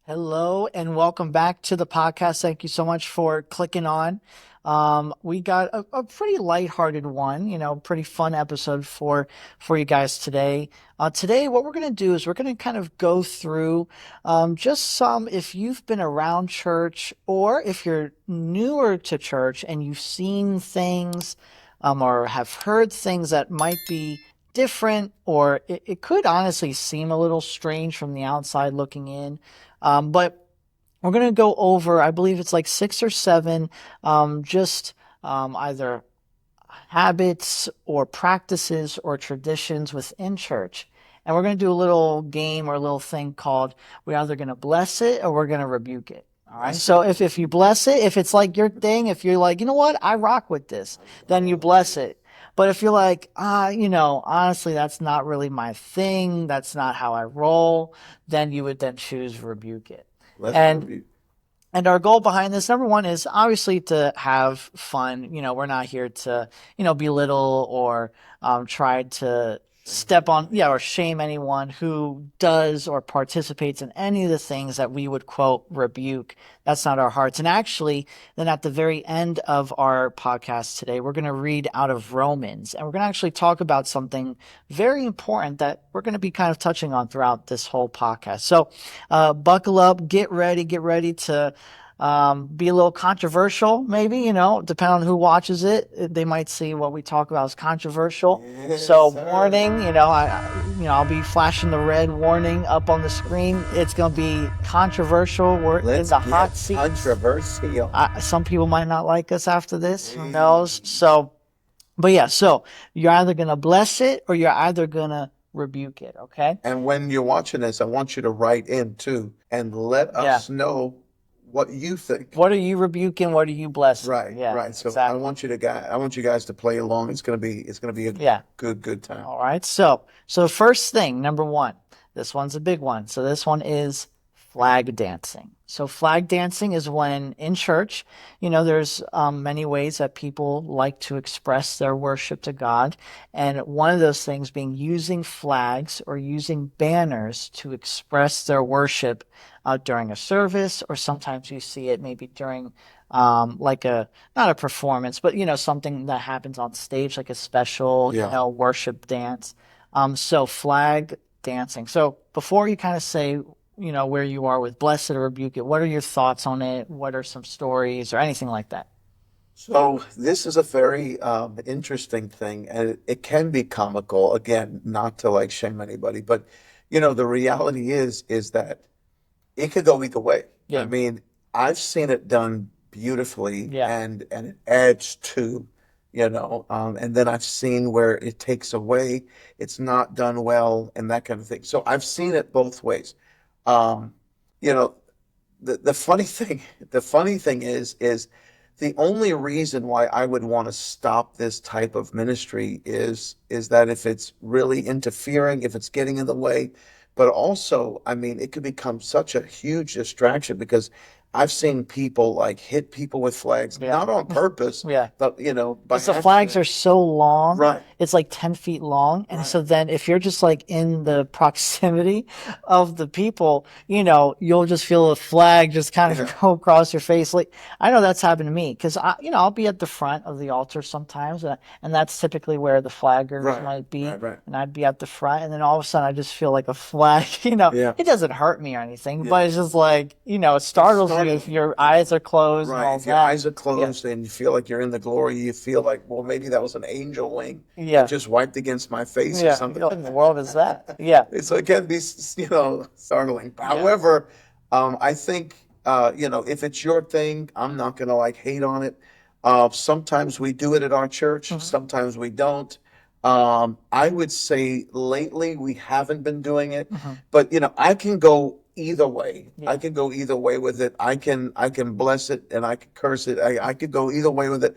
Hello and welcome back to the podcast. Thank you so much for clicking on. We got a pretty lighthearted one, pretty fun episode for you guys today. Today, what we're going to do is we're going to kind of go through just some, if you've been around church or if you're newer to church and you've seen things or have heard things that might be different, or it could honestly seem a little strange from the outside looking in. But we're going to go over, I believe it's like 6 or 7, either habits or practices or traditions within church. And we're going to do a little game or a little thing called, we're either going to bless it or we're going to rebuke it. All right. So if you bless it, if it's like your thing, if you're like, you know what, I rock with this, then you bless it. But if you're like, honestly, that's not really my thing, that's not how I roll, then you would then choose rebuke it. And our goal behind this, number one, is obviously to have fun. We're not here to, belittle or try to step on, or shame anyone who does or participates in any of the things that we would quote rebuke. That's not our hearts. And actually, then at the very end of our podcast today, we're going to read out of Romans, and we're going to actually talk about something very important that we're going to be kind of touching on throughout this whole podcast. So buckle up, get ready to be a little controversial, maybe, depending on who watches it. They might see what we talk about as controversial. Yes, So sir. warning, I'll be flashing the red warning up on the screen. It's going to be controversial. We're in the hot seat. Controversial. Some people might not like us after this. Who knows? So you're either going to bless it or you're either going to rebuke it. Okay. And when you're watching this, I want you to write in too and let us know what you think. What are you rebuking? What are you blessing? Right, Yeah, right. So exactly. I want you guys to play along. It's gonna be a good time. All right. So first thing, number one, this one's a big one. So this one is flag dancing. So flag dancing is when in church, there's many ways that people like to express their worship to God. And one of those things being using flags or using banners to express their worship during a service, or sometimes you see it maybe during not a performance, but something that happens on stage, like a special worship dance. So flag dancing. So before you kind of say where you are with bless it or rebuke it, what are your thoughts on it? What are some stories or anything like that? So this is a very interesting thing, and it can be comical. Again, not to like shame anybody, but the reality is that it could go either way. Yeah. I mean, I've seen it done beautifully, Yeah. and it adds to, and then I've seen where it takes away, it's not done well, and that kind of thing. So I've seen it both ways. Um, you know, the funny thing is the only reason why I would want to stop this type of ministry is that if it's really interfering, if it's getting in the way, but also, I mean, it could become such a huge distraction because I've seen people like hit people with flags, not on purpose, Yeah. but by Because the flags are accident. so long. Right. It's like 10 feet long. And Right. so then if you're just like in the proximity of the people, you'll just feel a flag just kind of go across your face. Like, I know that's happened to me because I'll be at the front of the altar sometimes. And that's typically where the flaggers Right. might be. Right. And I'd be at the front. And then all of a sudden I just feel like a flag, Yeah. it doesn't hurt me or anything, but it's just like, it startles you if your eyes are closed and all Right. If your that. eyes are closed and you feel like you're in the glory, you feel like, well, maybe that was an angel wing Yeah. that just wiped against my face or Yeah. something. What in the world is that? Yeah. So it can be, startling. However, I think, if it's your thing, I'm not going to like hate on it. Sometimes we do it at our church. Sometimes we don't. I would say lately we haven't been doing it, but I can go either way. Yeah. I can go either way with it. I can bless it and I can curse it. I could go either way with it.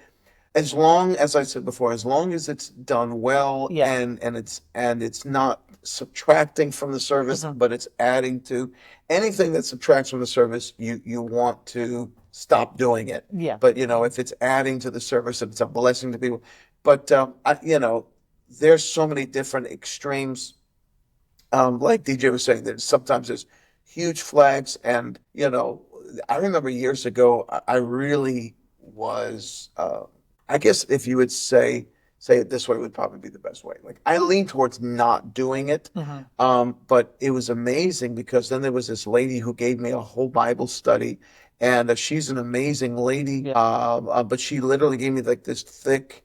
as long as I said before, as long as it's done well Yeah. and it's not subtracting from the service, Hmm. but it's adding to anything that subtracts from the service, you want to stop doing it. Yeah. But if it's adding to the service, and it's a blessing to people. But there's so many different extremes. Like DJ was saying, that sometimes there's huge flags, and I remember years ago, I really was. I guess if you would say it this way would probably be the best way. Like I lean towards not doing it, Hmm. but it was amazing because then there was this lady who gave me a whole Bible study, and she's an amazing lady. Yeah. But she literally gave me like this thick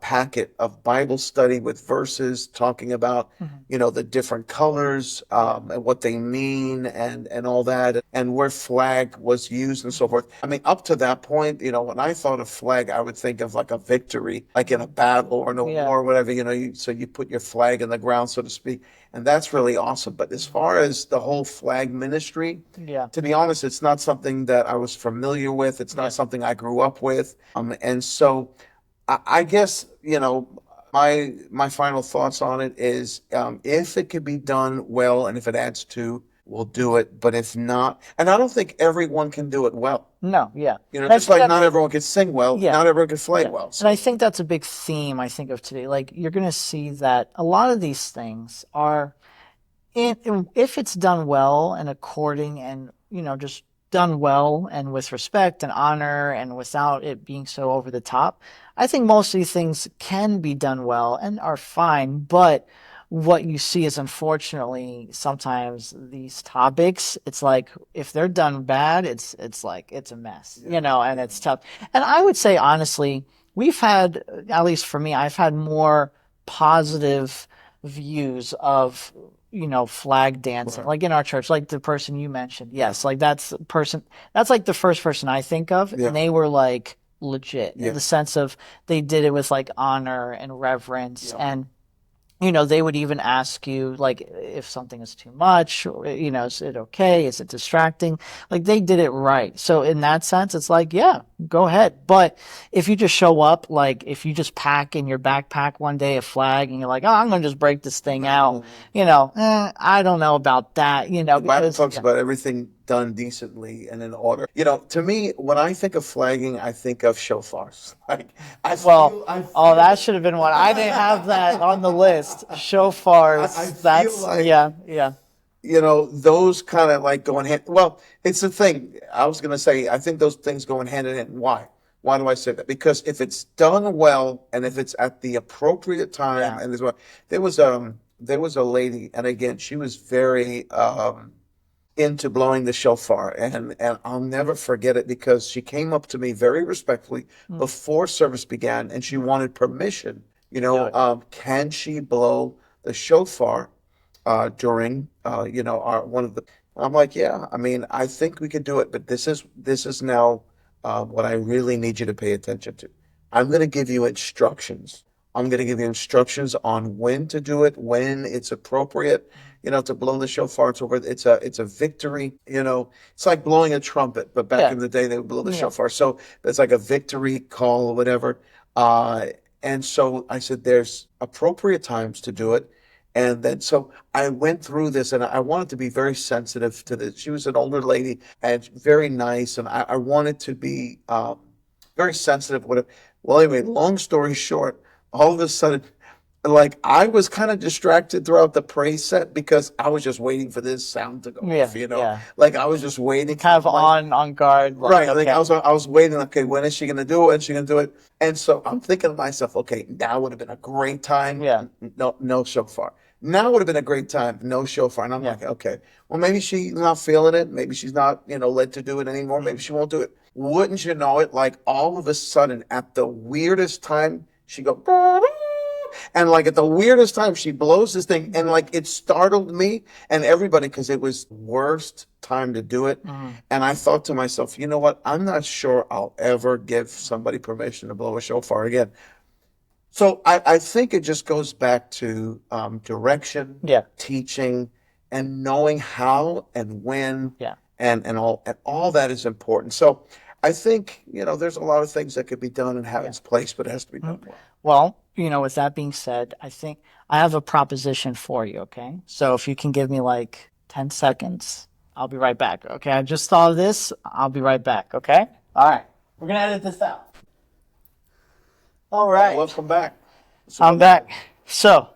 packet of Bible study with verses talking about, Hmm. the different colors, Yeah. and what they mean, and all that, and where flag was used and so forth. I mean, up to that point, when I thought of flag, I would think of like a victory, like in a battle or in a Yeah. war, or whatever. So you put your flag in the ground, so to speak, and that's really awesome. But as far as the whole flag ministry, Yeah. to be honest, it's not something that I was familiar with. It's Yeah. not something I grew up with. And so I guess, my final thoughts on it is, if it could be done well and if it adds to, we'll do it. But if not, and I don't think everyone can do it well. No. Yeah. And I Just think like not that's everyone can sing well, yeah. not everyone can play Yeah. well. And I So think that's a big theme, I think, of today. Like, you're going to see that a lot of these things are, if it's done well and according and, just done well and with respect and honor and without it being so over the top, I think most of these things can be done well and are fine. But what you see is, unfortunately, sometimes these topics, it's like if they're done bad, it's like it's a mess, yeah, and yeah, it's tough. And I would say honestly, we've had, at least for me, I've had more positive views of, flag dancing, right, like in our church, like the person you mentioned. Yes, like that's like the first person I think of, and yeah, they were like legit in yeah, the sense of they did it with like honor and reverence, yeah. and they would even ask you like if something is too much, or, is it okay? Is it distracting? Like they did it right. So in that sense, it's like, yeah, go ahead. But if you just show up, like if you just pack in your backpack one day a flag and you're like, oh, I'm gonna just break this thing out, I don't know about that, The Bible because talks about everything done decently and in order. To me, when I think of flagging, I think of shofars. Like well, I oh, feel that like should have been one. I didn't have that on the list. I Shofars. feel That's like yeah, yeah, those kind of like going hand. Well, it's the thing. I was going to say, I think those things go in hand in hand. Why? Why do I say that? Because if it's done well and if it's at the appropriate time, yeah. and there's what there was a lady, and again, she was very into blowing the shofar, and I'll never forget it because she came up to me very respectfully Mm, before service began, and she wanted permission. do it. Can she blow the shofar during our one of the? I'm like, yeah. I mean, I think we could do it, but this is now what I really need you to pay attention to. I'm going to give you instructions. I'm going to give you instructions on when to do it, when it's appropriate, to blow the shofar. It's a victory. It's like blowing a trumpet, but back Yeah, in the day they would blow the yeah. shofar. So it's like a victory call or whatever. And so I said, there's appropriate times to do it. And then so I went through this, and I wanted to be very sensitive to this. She was an older lady and very nice, and I wanted to be very sensitive with it. Well, anyway, long story short, all of a sudden, like I was kind of distracted throughout the praise set because I was just waiting for this sound to go off, Yeah, yeah. like I was just waiting Kind for of like on guard, like, right, like I okay. was I was waiting. Okay, when is she gonna do it? When is she gonna do it? And so I'm thinking to myself, okay, now would have been a great time. Yeah, No, no shofar. Now would have been a great time. No shofar. And I'm yeah. like, okay, well maybe she's not feeling it. Maybe she's not, led to do it anymore. Maybe Mm. she won't do it. Wouldn't you know it? Like all of a sudden, at the weirdest time, she go. And like at the weirdest time, she blows this thing, and like it startled me and everybody because it was the worst time to do it. Mhm. And I thought to myself, you know what? I'm not sure I'll ever give somebody permission to blow a shofar again. So I think it just goes back to direction, Yeah, teaching, and knowing how and when, yeah. and all that is important. So I think, there's a lot of things that could be done and have Yeah. its place, but it has to be done well. Well, with that being said, I think I have a proposition for you, okay? So if you can give me like 10 seconds, I'll be right back, okay? I just thought of this. I'll be right back, okay? All right. We're going to edit this out. All right. Welcome back. I'm back. So,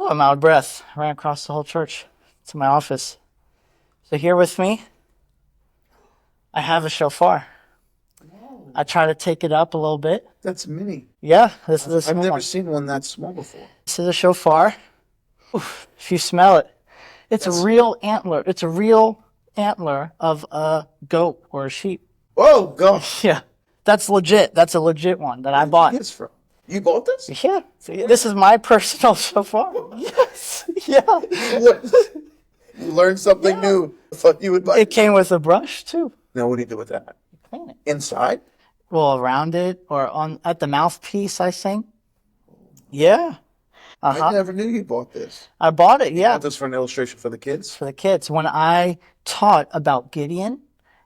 I'm out of breath. I ran across the whole church to my office. So here with me, I have a shofar. I try to take it up a little bit. That's mini. Yeah, this is a I've small never one. seen one that small before. This is a shofar. Oof, if you smell it, it's a real antler. It's a real antler of a goat or a sheep. Oh, gosh. Yeah, that's legit. That's a legit one that I bought. It's from. You bought this? Yeah, see, this is my personal shofar. Yes, yeah. You learned something new. I thought you would buy It came with a brush too. Now, what do you do with that? Clean it. Inside? Well, around it or on at the mouthpiece, I think. Yeah. I never knew you bought this. I bought it. Yeah. Bought this for an illustration for the kids? For the kids. When I taught about Gideon,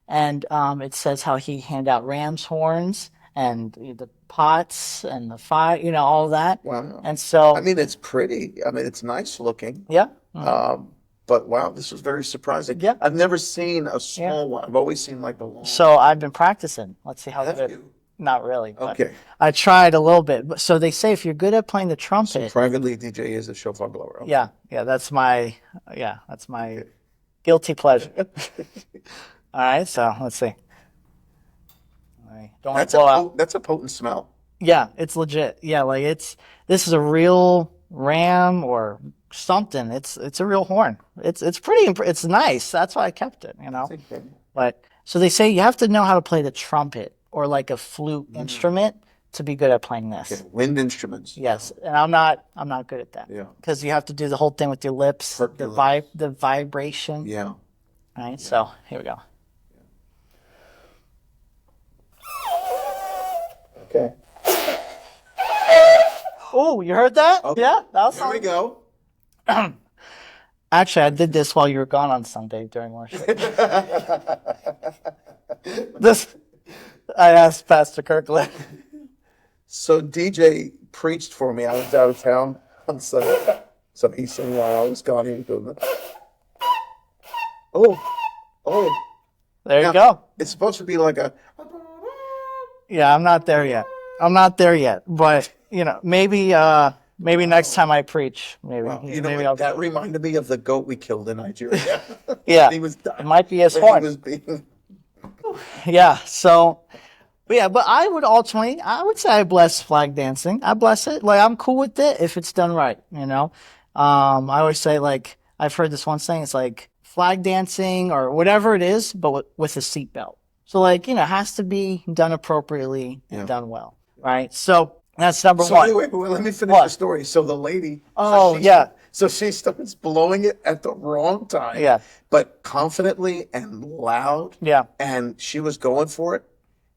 and it says how he handed out ram's horns and the pots and the fire, all that. Wow. And so, I mean, it's pretty. I mean, it's nice looking. yeah. But wow, this was very surprising. Yeah. I've never seen a small one. I've always seen like the long. So I've been practicing. Let's see how Have good. you? Not really. But Okay. I tried a little bit. So they say if you're good at playing the trumpet, Privately, DJ is a shofar blower. Okay. yeah, that's my guilty pleasure. All right, so let's see. All right, don't want to blow out. That's a potent smell. Yeah, it's legit. Yeah, like this is a real ram or something. It's a real horn. It's pretty. It's nice. That's why I kept it. Okay. But so they say you have to know how to play the trumpet or like a flute instrument to be good at playing this. Okay. Wind instruments. Yes, and I'm not good at that. Yeah. Because you have to do the whole thing with your lips, Hurt the your the vibration. Yeah. All right, so here we go. Okay. Oh, you heard that? Okay. Yeah, that was Here we go. Actually, I did this while you were gone on Sunday during worship. I asked Pastor Kirkland. So DJ preached for me. I was out of town on Sunday. So he sang while I was gone. He was doing that. Oh. There you Now, go. It's supposed to be like a. Yeah, I'm not there yet. But maybe next time I preach, maybe That reminded me of the goat we killed in Nigeria. Yeah, He was dying. it might be his He horn. was being. Yeah. So, but I would say I bless flag dancing. I bless it. Like I'm cool with it if it's done right. I always say like I've heard this one saying. It's like flag dancing or whatever it is, but with a seatbelt. So like it has to be done appropriately and done well, right? So that's number So one. wait, let me finish the story. So the lady. Oh, yeah. So she starts blowing it at the wrong time. Yeah. But confidently and loud. Yeah. And she was going for it.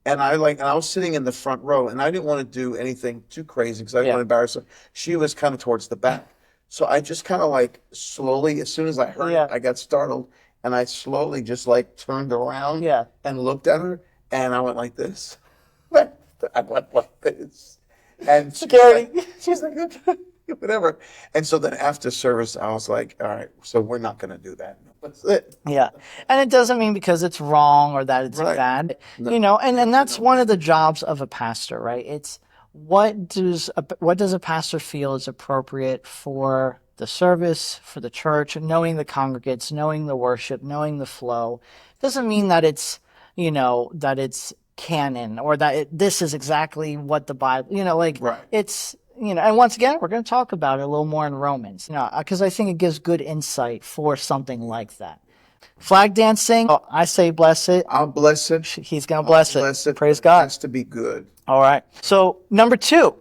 And I was sitting in the front row, and I didn't want to do anything too crazy because I didn't want to embarrass her. She was kind of towards the back. So I just kind of like slowly, as soon as I heard it, I got startled, and I slowly just like turned around and looked at her, and I went like this. I went like this. And she's like, whatever. And so then after service, I was like, all right, so we're not going to do that. That's it. Yeah. And it doesn't mean because it's wrong or that it's bad, and that's one of the jobs of a pastor, right? It's what does a pastor feel is appropriate for the service, for the church, knowing the congregates, knowing the worship, knowing the flow. Doesn't mean that it's, that it's canon or that this is exactly what the Bible, it's, and once again, we're going to talk about it a little more in Romans, because I think it gives good insight for something like that. Flag dancing, I say bless it. I'll bless it. He's going to bless it. Praise It God. has to be good. All right. So number two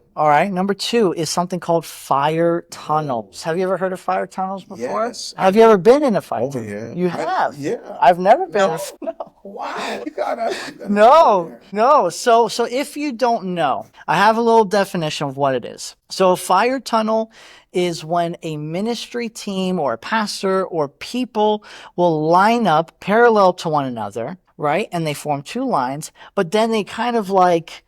is something called fire tunnels. Have you ever heard of fire tunnels before? Yes. Have you ever been in a fire tunnel? Yeah. You have? Yeah. I've never been. No. Wow. You gotta No. So if you don't know, I have a little definition of what it is. So a fire tunnel is when a ministry team or a pastor or people will line up parallel to one another, right? And they form two lines, but then they kind of like,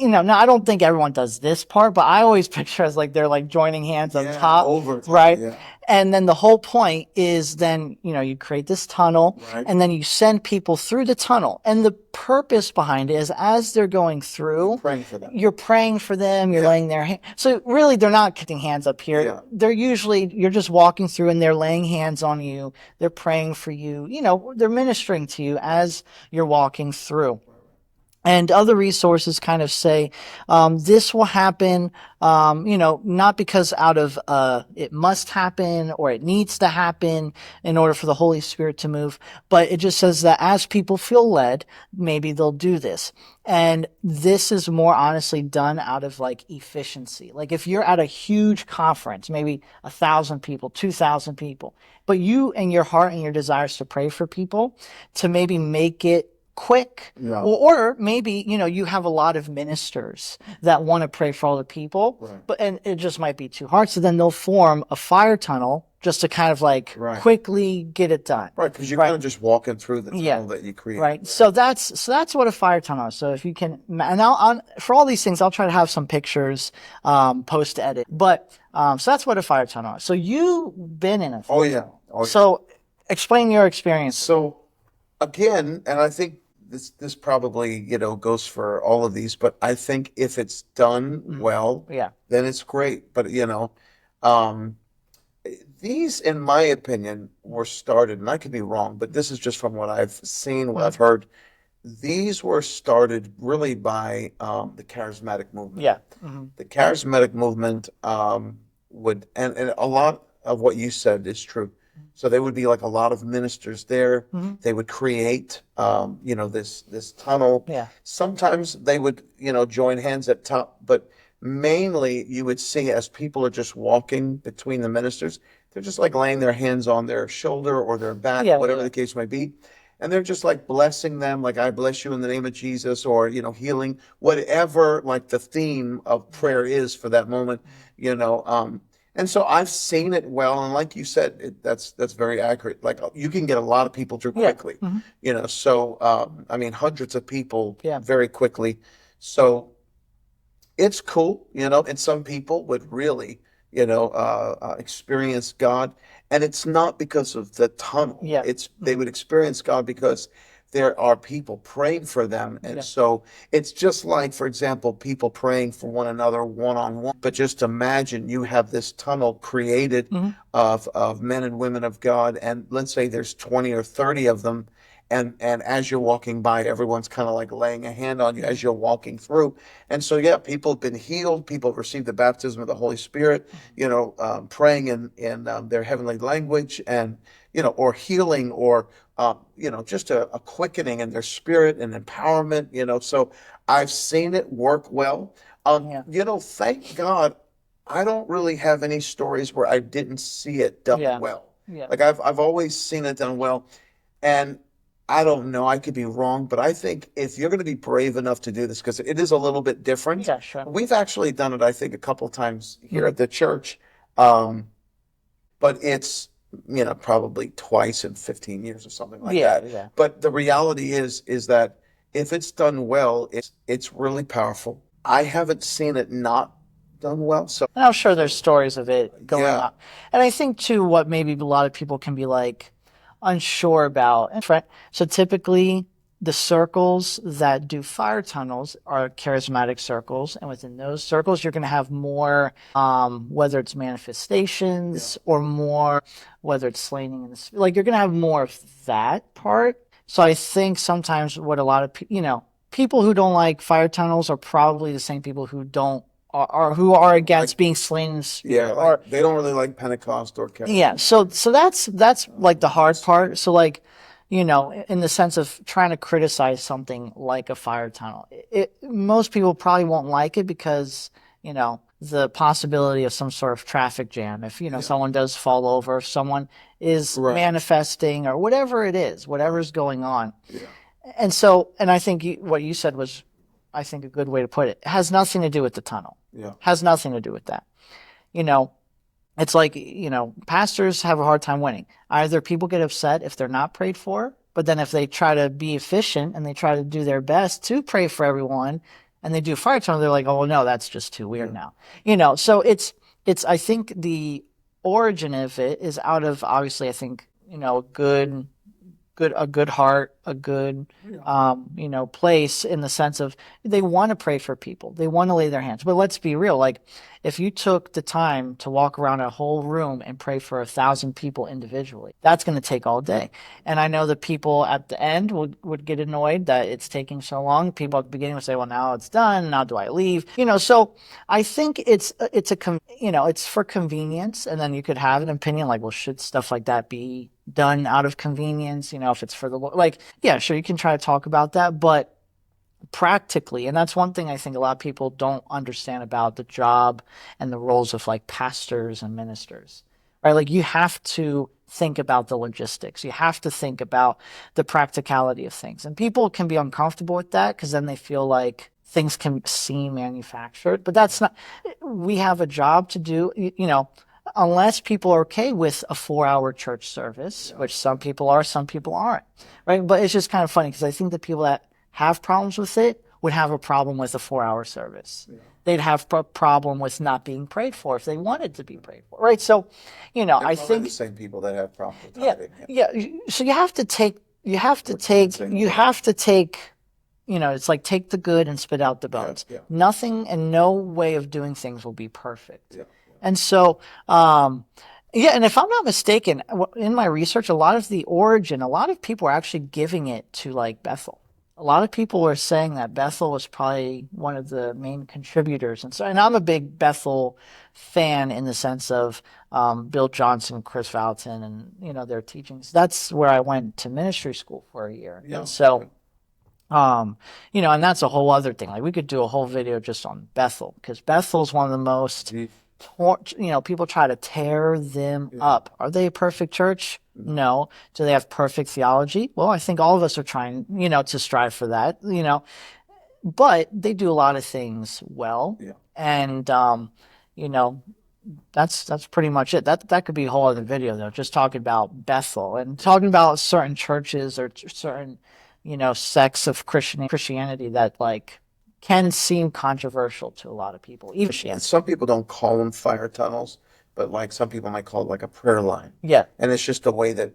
now I don't think everyone does this part, but I always picture as like they're like joining hands on top, over time, right? yeah. And then the whole point is then, you create this tunnel Right. and then you send people through the tunnel. And the purpose behind it is as they're going through, Praying for them. you're praying for them, you're laying their hand. So really they're not getting hands up here. Yeah. You're just walking through and they're laying hands on you. They're praying for you. They're ministering to you as you're walking through. And other resources kind of say this will happen, not because out of it must happen or it needs to happen in order for the Holy Spirit to move, but it just says that as people feel led, maybe they'll do this. And this is more honestly done out of like efficiency. Like if you're at a huge conference, maybe 1,000 people, 2,000 people, but you and your heart and your desires to pray for people to maybe make it quick. Yeah. Or maybe, you have a lot of ministers that want to pray for all the people, Right. and it just might be too hard. So then they'll form a fire tunnel just to kind of like Right. quickly get it done. Right, because you're kind of just walking through the tunnel that you create. Right. So that's what a fire tunnel is. So if you can, and for all these things, I'll try to have some pictures, post edit. But so that's what a fire tunnel is. So you've been in a fire tunnel. Oh, yeah. So explain your experience. So again, and I think this probably, goes for all of these, but I think if it's done well, Yeah. then it's great. But um, these, in my opinion, were started, and I could be wrong, but this is just from what I've seen, what I've heard. These were started really by the charismatic movement. Yeah. The charismatic movement and a lot of what you said is true. So there would be like a lot of ministers there. They would create, this tunnel. Yeah. Sometimes they would, join hands at top, but mainly you would see as people are just walking between the ministers, they're just like laying their hands on their shoulder or their back, Yeah, whatever yeah. the case may be. And they're just like blessing them, like, I bless you in the name of Jesus, or, healing, whatever like the theme of prayer is for that moment, and so I've seen it well, and like you said, that's very accurate. Like you can get a lot of people through quickly, So I mean, hundreds of people very quickly. So it's cool, and some people would really, experience God, and it's not because of the tunnel. Yeah. They would experience God because there are people praying for them, and so it's just like, for example, people praying for one another one on one. But just imagine you have this tunnel created of men and women of God, and let's say there's 20 or 30 of them. And as you're walking by, everyone's kind of like laying a hand on you as you're walking through. And so, people have been healed. People have received the baptism of the Holy Spirit, praying in their heavenly language and, or healing or, just a quickening in their spirit and empowerment. So I've seen it work well. Thank God, I don't really have any stories where I didn't see it done well. Yeah. Like I've always seen it done well. And I don't know, I could be wrong, but I think if you're going to be brave enough to do this, because it is a little bit different. Yeah, sure. We've actually done it, I think, a couple of times here at the church. But it's, probably twice in 15 years or something like that. Yeah. But the reality is that if it's done well, it's really powerful. I haven't seen it not done well. So And I'm sure there's stories of it going Yeah. on. And I think too, what maybe a lot of people can be like unsure about. So typically the circles that do fire tunnels are charismatic circles. And within those circles, you're going to have more, whether it's manifestations or more, whether it's slaying in the spirit, like you're going to have more of that part. So I think sometimes what a lot of people who don't like fire tunnels are probably the same people who don't or who are against being slain in the spirit. like, they don't really like Pentecost or Catholic. Yeah, so that's like the hard part. So like, in the sense of trying to criticize something like a fire tunnel, most people probably won't like it because, the possibility of some sort of traffic jam. If, someone does fall over, if someone is manifesting or whatever it is, whatever's going on. Yeah. And I think what you said was, I think, a good way to put it. It has nothing to do with the tunnel. Yeah. Has nothing to do with that. It's like, pastors have a hard time winning. Either people get upset if they're not prayed for, But then if they try to be efficient and they try to do their best to pray for everyone and they do fire tunnel, they're like, oh no, that's just too weird now. So it's I think the origin of it is out of obviously I think, a good heart, a good, place in the sense of they want to pray for people. They want to lay their hands. But let's be real. Like if you took the time to walk around a whole room and pray for 1,000 people individually, that's going to take all day. And I know the people at the end would get annoyed that it's taking so long. People at the beginning would say, well, now it's done. Now do I leave? So I think it's for convenience. And then you could have an opinion like, well, should stuff like that be done out of convenience, if it's for the like, yeah, sure, you can try to talk about that, but practically, and that's one thing I think a lot of people don't understand about the job and the roles of like pastors and ministers, right? Like you have to think about the logistics. You have to think about the practicality of things. And people can be uncomfortable with that because then they feel like things can seem manufactured, but that's not, we have a job to do, unless people are okay with a 4-hour church service, which some people are, some people aren't, right? But it's just kind of funny because I think the people that have problems with it would have a problem with a 4-hour service. Yeah. They'd have a problem with not being prayed for if they wanted to be prayed for, right? So, I think the same people that have problems with tithing. Yeah. So you have to take, it's like take the good and spit out the bones. Yeah. Nothing and no way of doing things will be perfect. Yeah. And so, and if I'm not mistaken, in my research, a lot of people are actually giving it to like Bethel. A lot of people were saying that Bethel was probably one of the main contributors. And I'm a big Bethel fan in the sense of Bill Johnson, Chris Vallotton, and, their teachings. That's where I went to ministry school for a year. Yeah. And so, and that's a whole other thing. Like we could do a whole video just on Bethel because Bethel's one of the most people try to tear them up. Are they a perfect church? No. Do they have perfect theology? Well, I think all of us are trying, to strive for that, but they do a lot of things well. Yeah. And, that's pretty much it. That could be a whole other video though, just talking about Bethel and talking about certain churches or certain, sects of Christianity that like can seem controversial to a lot of people. And some people don't call them fire tunnels, but like some people might call it like a prayer line. Yeah. And it's just the way that,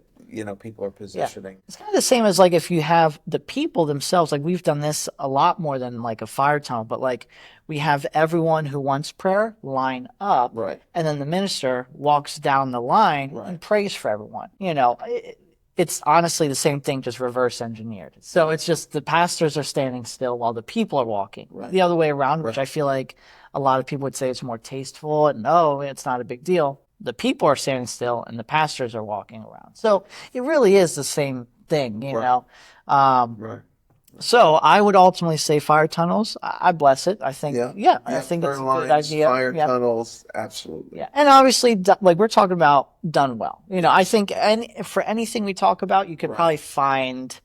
people are positioning. Yeah. It's kind of the same as like if you have the people themselves, like we've done this a lot more than like a fire tunnel, but like we have everyone who wants prayer line up. Right. And then the minister walks down the line and prays for everyone. It's honestly the same thing, just reverse engineered. So it's just the pastors are standing still while the people are walking. Right. The other way around, which I feel like a lot of people would say it's more tasteful and it's not a big deal. The people are standing still and the pastors are walking around. So it really is the same thing, you know. Right. So I would ultimately say fire tunnels. I bless it. I think, I think it's a good idea. Fire tunnels, absolutely. Yeah, and obviously, like we're talking about done well. I think for anything we talk about, you could probably find,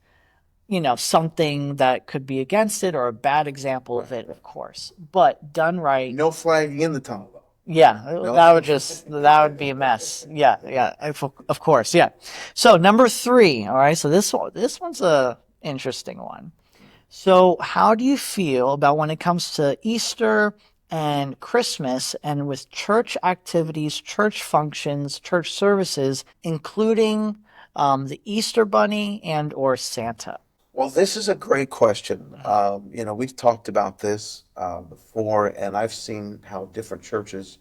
something that could be against it or a bad example of it, of course. But done right. No flagging in the tunnel, though. Yeah, that would be a mess. Yeah, of course, yeah. So number 3, all right. So this one's a interesting one. So how do you feel about when it comes to Easter and Christmas and with church activities, church functions, church services, including the Easter Bunny and or Santa? Well, this is a great question. We've talked about this before, and I've seen how different churches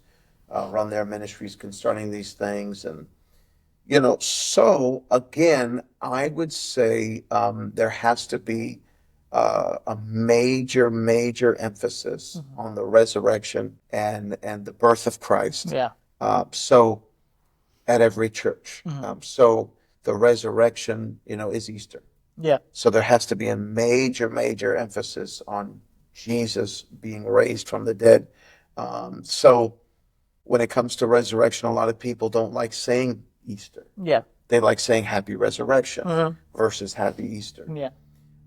run their ministries concerning these things. And, so again, I would say there has to be a major emphasis on the resurrection and the birth of Christ. Yeah. So at every church. So the resurrection, is Easter. Yeah. So there has to be a major emphasis on Jesus being raised from the dead. So when it comes to resurrection, a lot of people don't like saying Easter. Yeah. They like saying Happy Resurrection versus Happy Easter. Yeah.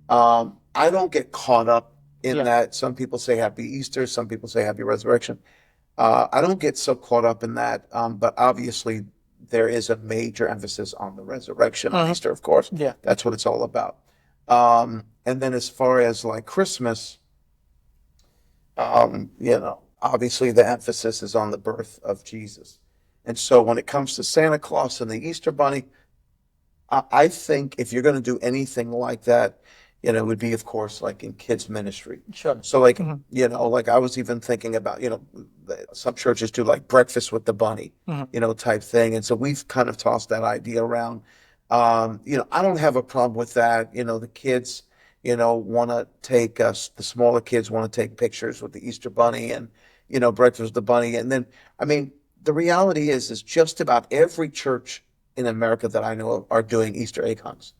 I don't get caught up in that. Some people say Happy Easter. Some people say Happy Resurrection. I don't get so caught up in that. But obviously there is a major emphasis on the resurrection on Easter, of course. Yeah. That's what it's all about. And then as far as like Christmas, obviously the emphasis is on the birth of Jesus. And so when it comes to Santa Claus and the Easter Bunny, I think if you're going to do anything like that, it would be, of course, like in kids ministry. Sure. So like, like I was even thinking about, some churches do like breakfast with the bunny, type thing. And so we've kind of tossed that idea around. I don't have a problem with that. The kids, want to take us, the smaller kids want to take pictures with the Easter bunny and, breakfast with the bunny. And then, I mean, the reality is just about every church in America that I know of are doing Easter egg hunts.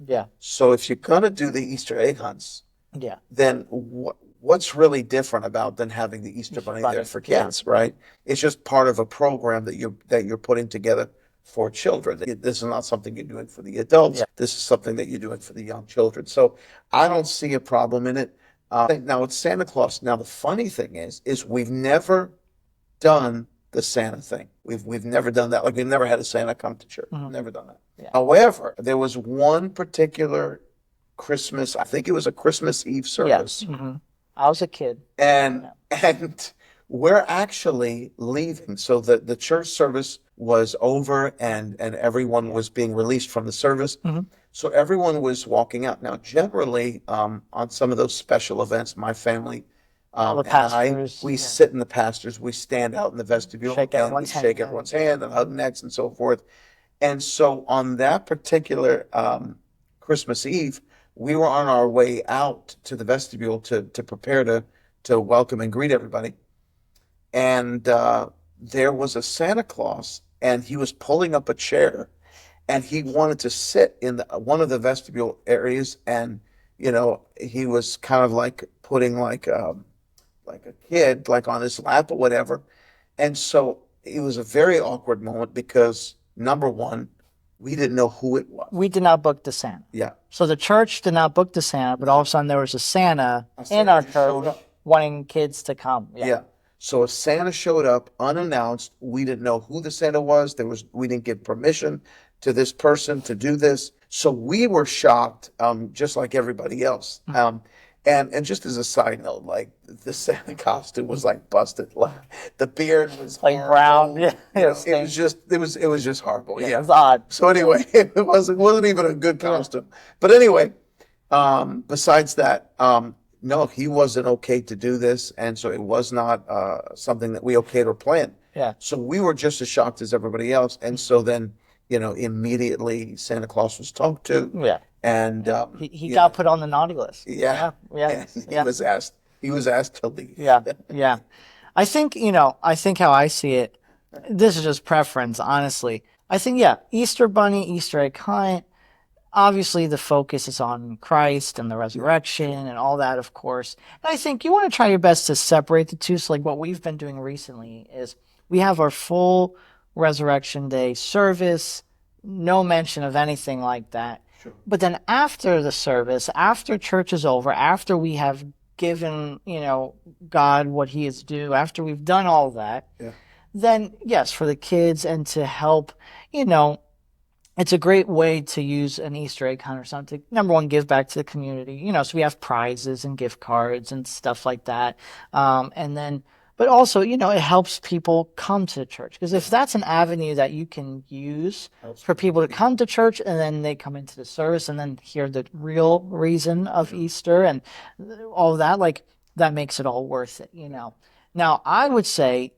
Yeah. So if you're gonna do the Easter egg hunts, Yeah. then what's really different about than having the Easter bunny there for kids, right? It's just part of a program that you're putting together for children. This is not something you're doing for the adults. Yeah. This is something that you're doing for the young children. So I don't see a problem in it. Now it's Santa Claus. Now the funny thing is we've never done the Santa thing. We've never done that. Like we've never had a Santa come to church. Never done that. Yeah. However, there was one particular Christmas, I think it was a Christmas Eve service. Yes. I was a kid. And we're actually leaving. So the church service was over and everyone was being released from the service. So everyone was walking out. Now, generally, on some of those special events, my family The pastors, we sit in the pastors, we stand out in the vestibule, Shake and we everyone's shake hand. everyone's hand and hug necks and so forth. And so on that particular Christmas Eve, we were on our way out to the vestibule to prepare to welcome and greet everybody. And there was a Santa Claus, and he was pulling up a chair, and he wanted to sit in one of the vestibule areas, and he was kind of like putting like a kid like on his lap or whatever. And so it was a very awkward moment because number one, we didn't know who it was. We did not book the Santa. Yeah. So the church did not book the Santa, but all of a sudden there was a Santa in our church wanting kids to come. Yeah. So a Santa showed up unannounced. We didn't know who the Santa was. We didn't give permission to this person to do this. So we were shocked, just like everybody else. And just as a side note, like the Santa costume was like busted. Like the beard was like horrible. Brown. Yeah. It was just horrible. Yeah. It was odd. So anyway, it wasn't even a good costume. But anyway, besides that, no, he wasn't okay to do this, and so it was not something that we okayed or planned. Yeah. So we were just as shocked as everybody else, and so then immediately Santa Claus was talked to. Yeah. And he got put on the naughty list. Yeah. Yeah. He was asked to leave. Yeah. Yeah. I think how I see it, this is just preference, honestly. I think, Easter Bunny, Easter egg hunt, obviously the focus is on Christ and the resurrection and all that, of course. And I think you want to try your best to separate the two. So like what we've been doing recently is we have our full Resurrection Day service, no mention of anything like that. Sure. But then after the service, after church is over, after we have given, God what he is due, after we've done all that, then yes, for the kids and to help, it's a great way to use an Easter egg hunt or something. Number one, give back to the community, so we have prizes and gift cards and stuff like that. And then, but also, it helps people come to church. Because if that's an avenue that you can use for people to come to church and then they come into the service and then hear the real reason of Easter and all of that, like that makes it all worth it, Now, I would say,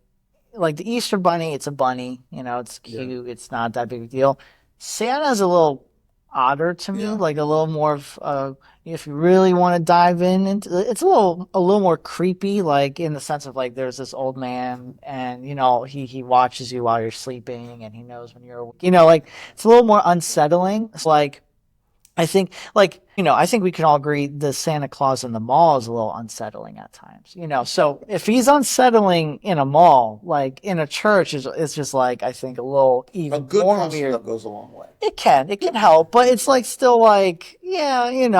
like the Easter bunny, it's a bunny, it's cute. It's not that big a deal. Santa's a little odder to me, like a little more of, if you really want to dive into it's a little more creepy, like in the sense of like there's this old man and, he watches you while you're sleeping and he knows when you're, like it's a little more unsettling. It's like, I think we can all agree the Santa Claus in the mall is a little unsettling at times, So if he's unsettling in a mall, like in a church, it's just like, I think a little even a good more weird. costume goes a long way. It can help, but it's like still like, and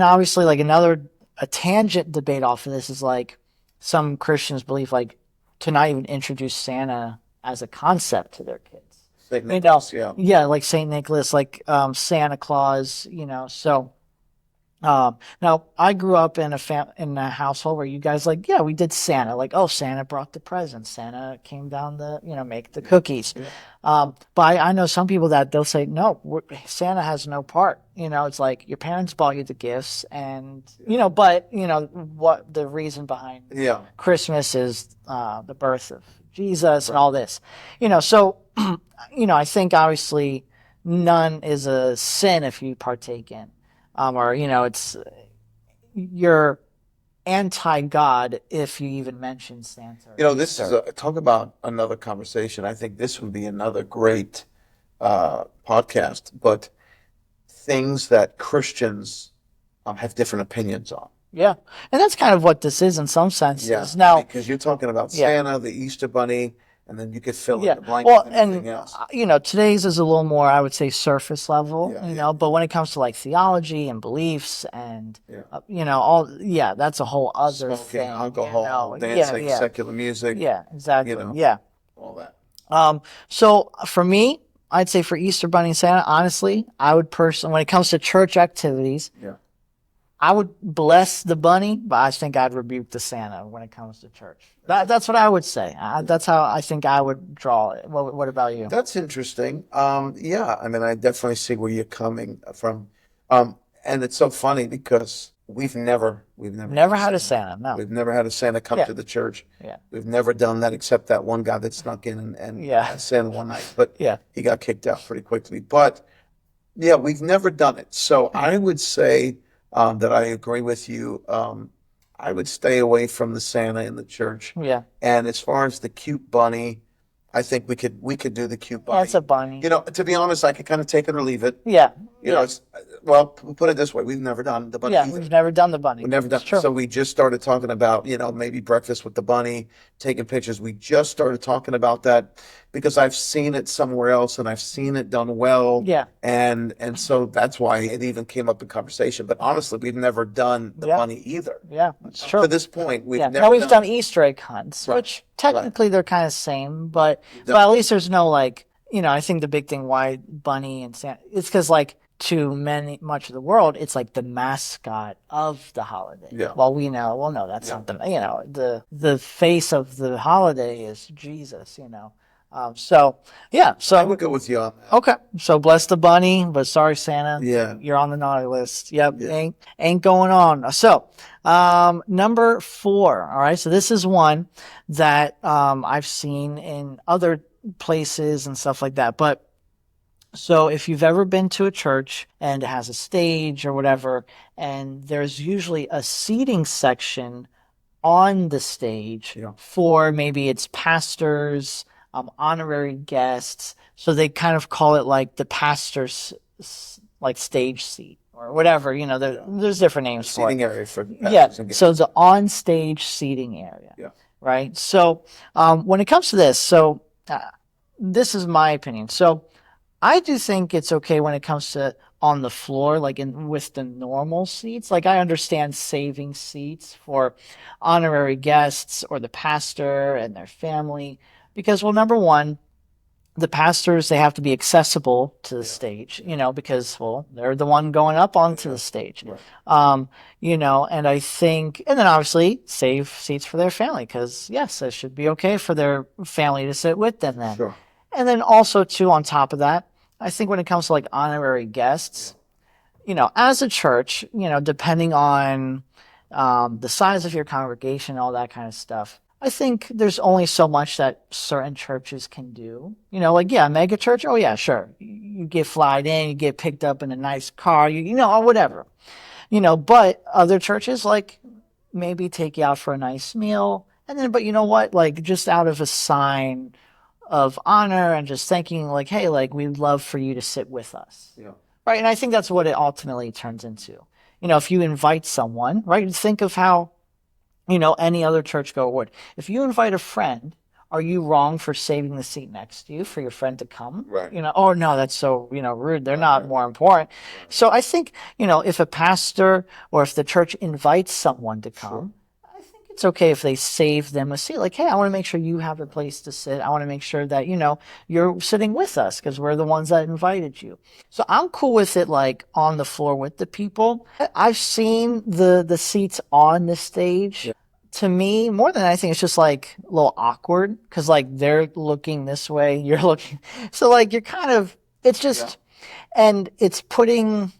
obviously like a tangent debate off of this is like some Christians believe like to not even introduce Santa as a concept to their kids. St. You know, Nicholas, yeah. yeah, like Saint Nicholas, like Santa Claus, so now I grew up in in a household where you guys like, yeah, we did Santa. Like, oh, Santa brought the presents. Santa came down to, make the cookies. Yeah. But I know some people that they'll say, no, Santa has no part. It's like your parents bought you the gifts and, but, what the reason behind Yeah. Christmas is the birth of Jesus and all this, so, I think obviously none is a sin if you partake in or it's you're anti-God if you even mention Santa or This is Easter. talk about another conversation. I think this would be another great podcast, but things that Christians have different opinions on. Yeah, and that's kind of what this is in some Yeah, senses. Now, because you're talking about yeah, Santa, the Easter Bunny, and then you could fill in yeah. the blank Well, with and anything else. today's is a little more, I would say, surface level. Yeah, yeah, But when it comes to like theology and beliefs and yeah. yeah, that's a whole other Smoking, thing. alcohol, Yeah, dancing, yeah, secular music, yeah, you exactly. know, Yeah. all that. So for me, I'd say for Easter Bunny and Santa, honestly, I would personally, when it comes to church activities, Yeah. I would bless the bunny, but I think I'd rebuke the Santa when it comes to church. That's what I would say. That's how I think I would draw it. What about you? That's interesting. Yeah, I mean, I definitely see where you're coming from. And it's so funny because we've never Never had a had a Santa. Santa, no. We've never had a Santa come Yeah, to the church. yeah, We've never done that except that one guy that snuck in and yeah, Santa one night, but yeah, he got kicked out pretty quickly. But yeah, we've never done it. So I would say that I agree with you. I would stay away from the Santa in the church. yeah. And as far as the cute bunny, I think we could do the cute Yeah, it's a bunny. bunny. To be honest, I could kind of take it or leave it. Yeah, yeah, It's well, put it this way, we've never done the bunny yeah. either. We've never done the We've bunny. never It's done. true. So we just started talking about, maybe breakfast with the bunny, taking pictures. We just started talking about that because I've seen it somewhere else and I've seen it done well. Yeah, And so that's why it even came up in conversation. But honestly, we've never done the yeah, bunny either. yeah. It's Up true. to this point, we've Yeah. Now never we've done done it. Easter egg hunts, Right. which Right. technically they're kind of same, but We've at done, least there's no like, I think the big thing why Bunny and Santa, it's because like to much of the world, it's like the mascot of the holiday. yeah. Well, we know, well, no, that's Yeah. not the face of the holiday is Jesus. So yeah, I would so go with you on that. okay, so bless the bunny, but sorry, Santa, Yeah. you're on the naughty list. Yep, Yeah. ain't going on. So, number 4. All right, so this is one that I've seen in other places and stuff like that. But so if you've ever been to a church and it has a stage or whatever, and there's usually a seating section on the stage Yeah. for maybe it's pastors, honorary guests. So they kind of call it like the pastor's like stage seat or whatever. There's different names for it. Seating area for Yeah. pastors and guests. So the on-stage seating area, Yeah. right? So when it comes to this, so this is my opinion. So I do think it's okay when it comes to on the floor, like with the normal seats. Like I understand saving seats for honorary guests or the pastor and their family, because well, number one, the pastors they have to be accessible to the Yeah. stage, because well, they're the one going up onto Yeah. the stage. Right. And I think, and then obviously save seats for their family, because yes, it should be okay for their family to sit with them then. Sure. And then also too, on top of that, I think when it comes to like honorary guests, as a church, depending on the size of your congregation, all that kind of stuff, I think there's only so much that certain churches can do. Like, yeah, mega church, oh yeah, sure. You get flied in, you get picked up in a nice car, or whatever. But other churches, like, maybe take you out for a nice meal. And then, but you know what? Like, just out of a sign of honor and just thinking like, hey, like we'd love for you to sit with us. Yeah. Right. And I think that's what it ultimately turns into. If you invite someone, right, think of how, any other churchgoer would. If you invite a friend, are you wrong for saving the seat next to you for your friend to come? Right. Oh no, that's so, rude. They're not Right. more important. Right. So I think, if a pastor or if the church invites someone to come, Sure. I think it's okay if they save them a seat. Like, hey, I want to make sure you have a place to sit. I want to make sure that, you're sitting with us because we're the ones that invited you. So I'm cool with it, like on the floor with the people. I've seen the seats on the stage. Yeah. To me, more than anything, it's just like a little awkward because like they're looking this way, you're looking. So like you're kind of, it's just, and it's putting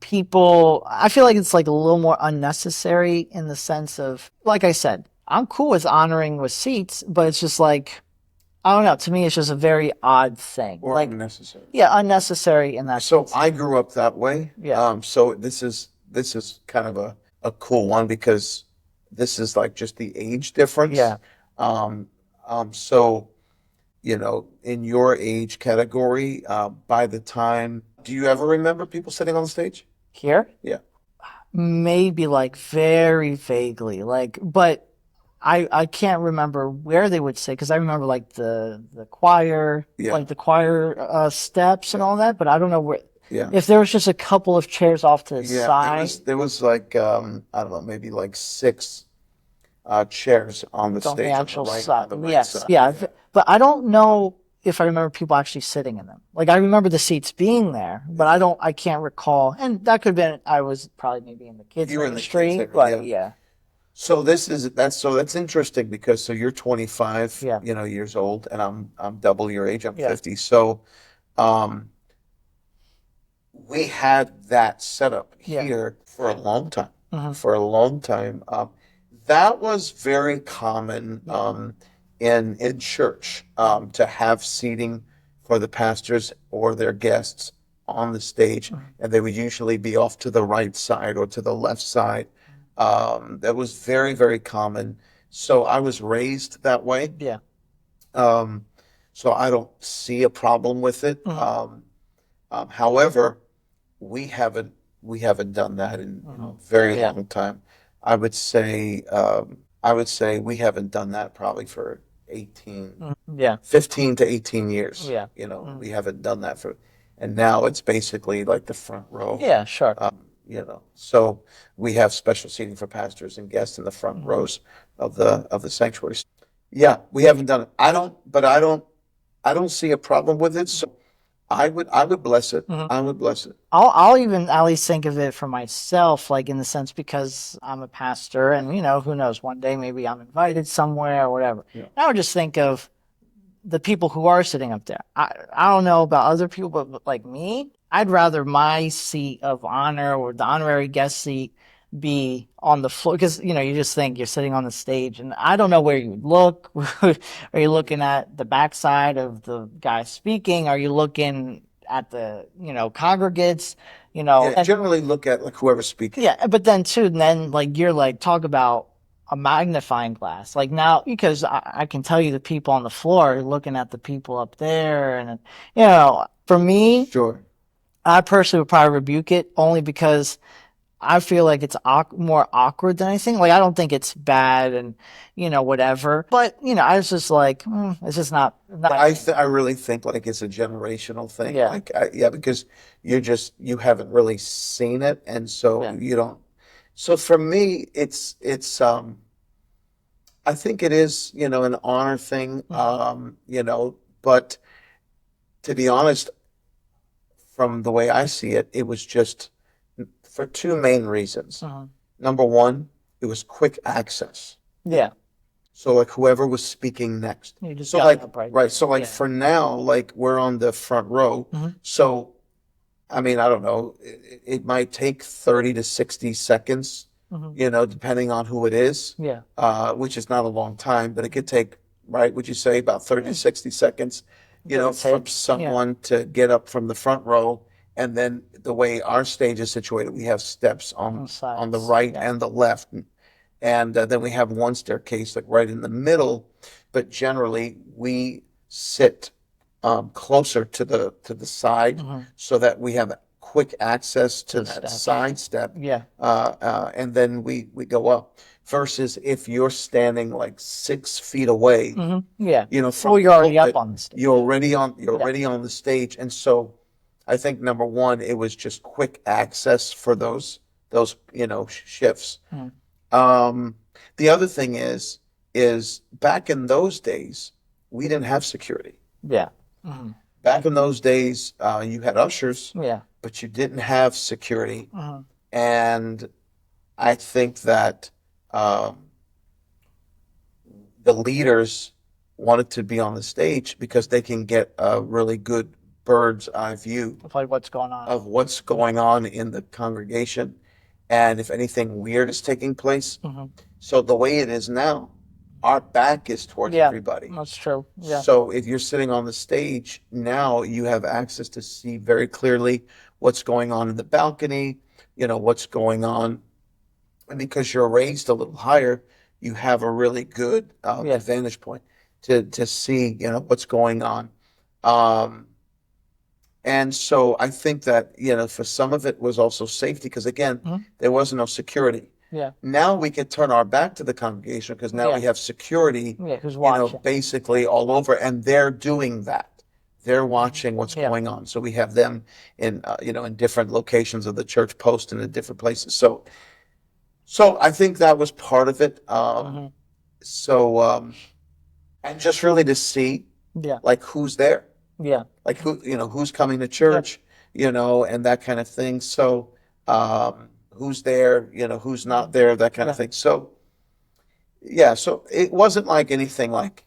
people, I feel like it's like a little more unnecessary in the sense of, like I said, I'm cool with honoring with seats, but it's just like, I don't know. To me, it's just a very odd thing. Or Like, unnecessary. yeah, unnecessary in that So sense. I grew up that way. Yeah. So this is kind of a cool one because this is like just the age difference. Yeah. Um, so in your age category, by the time, do you ever remember people sitting on the stage? Here, Yeah. maybe like very vaguely, like, but I can't remember where they would sit because I remember like the choir, Yeah. like the choir steps and all that, but I don't know where. Yeah. If there was just a couple of chairs off to the Yeah. side, There was like I don't know, maybe like six chairs on the on the stage on actual the right side. on the right Yes, side. yeah, but I don't know if I remember people actually sitting in them. Like I remember the seats being there, but I can't recall. And that could have been I was probably maybe in the kids You were in the kids ministry, area, but yeah. yeah, So that's interesting because you're 25, yeah, years old, and I'm double your age. I'm yeah, 50. So um, we had that setup yeah. here for a long time. Hmm. For a long time, that was very common in church to have seating for the pastors or their guests on the stage, and they would usually be off to the right side or to the left side. That was very, very common. So I was raised that way. Yeah. Um, so I don't see a problem with it. However, we haven't we haven't done that in a very Yeah. long time. I would say we haven't done that probably for 18, Yeah. 15 to 18 years. Yeah. We haven't done that and now it's basically like the front row. Yeah, sure. So we have special seating for pastors and guests in the front rows of the sanctuaries. Yeah, we haven't done it. I don't see a problem with it. So I would bless it. I would bless it. I'll even at least think of it for myself, like in the sense because I'm a pastor and who knows, one day maybe I'm invited somewhere or whatever. Yeah. I would just think of the people who are sitting up there. I don't know about other people, but like me, I'd rather my seat of honor or the honorary guest seat be on the floor because you just think you're sitting on the stage and I don't know where you would look. Are you looking at the backside of the guy speaking? Are you looking at the congregates? Yeah, And generally look at like whoever's speaking. yeah, but then too, then like you're like talk about a magnifying glass. Like now, because I can tell you the people on the floor are looking at the people up there, and for me, Sure. I personally would probably rebuke it only because I feel like it's more awkward than anything. Like I don't think it's bad and whatever, but I was just like, it's just not my thing. I really think like it's a generational thing. Yeah. Like because you haven't really seen it, and so Yeah. you don't. So for me, it's I think it is an honor thing. But to be honest, from the way I see it, it was just for two main reasons. Number one, it was quick access. Yeah. So like whoever was speaking next. You just So got like up right right. there. So like Yeah. for now, like we're on the front row. So I mean, I don't know. It might take 30 to 60 seconds, depending on who it is, Yeah. which is not a long time, but it could take, right, would you say about 30 to 60 seconds, Give or from take. Yeah. someone to get up from the front row. And then the way our stage is situated, we have steps On the on the sides. right Yeah. and the left. And then we have one staircase like right in the middle, but generally we sit closer to the side so that we have quick access to The that steps. side step, Yeah. and then we go up. Versus if you're standing like 6 feet away, Yeah. from Well, you're the already up pulpit, on the stage. you're already on the stage, and so I think number one, it was just quick access for those shifts. The other thing is back in those days, we didn't have security. Yeah. Hmm. Back in those days, you had ushers, Yeah. but you didn't have security. Hmm. And I think that um, the leaders wanted to be on the stage because they can get a really good bird's eye view Like what's going on. of what's going on in the congregation and if anything weird is taking place. Hmm. So the way it is now, our back is towards Yeah, everybody. that's true. Yeah. So if you're sitting on the stage, now you have access to see very clearly what's going on in the balcony, what's going on. And because you're raised a little higher, you have a really good Yeah. advantage point to see, what's going on. Um, and so I think that, for some of it was also safety because again, Mhm. there was no security. Yeah. Now we can turn our back to the congregation because now we Yeah. have security, Yeah. Who's watching? basically all over, and they're doing that. They're watching what's Yeah. going on. So we have them in, in different locations of the church, posted in different places. So I think that was part of it. Hmm. So and just really to see Yeah. like who's there, Yeah. like who's coming to church, and that kind of thing. So who's there, who's not there, that kind of Yeah. thing. So yeah, so it wasn't like anything like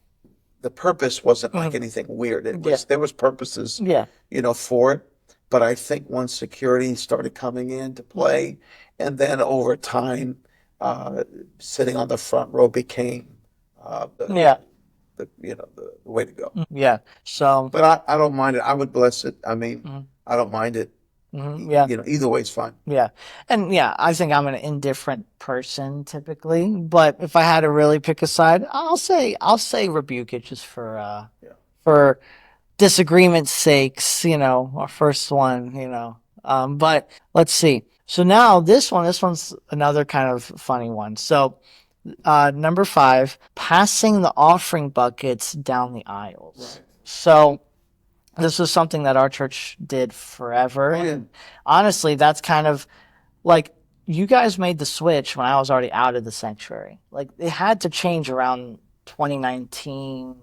the purpose wasn't like Mhm. anything weird. It Yeah. was there was purposes, Yeah. for it. But I think once security started coming into play, and then over time, uh, sitting on the front row became the, Yeah. the way to go. Yeah. So. But I don't mind it. I would bless it. I mean, Mhm. I don't mind it. Yeah. Either way is fine. Yeah. And yeah, I think I'm an indifferent person typically, but if I had to really pick a side, I'll say rebuke it just Yeah. for disagreement's sakes, our first one, but let's see. So now this one's another kind of funny one. So number 5, passing the offering buckets down the aisles. Right. So this was something that our church did forever. Oh, yeah. And honestly, that's kind of like you guys made the switch when I was already out of the sanctuary. Like it had to change around 2019,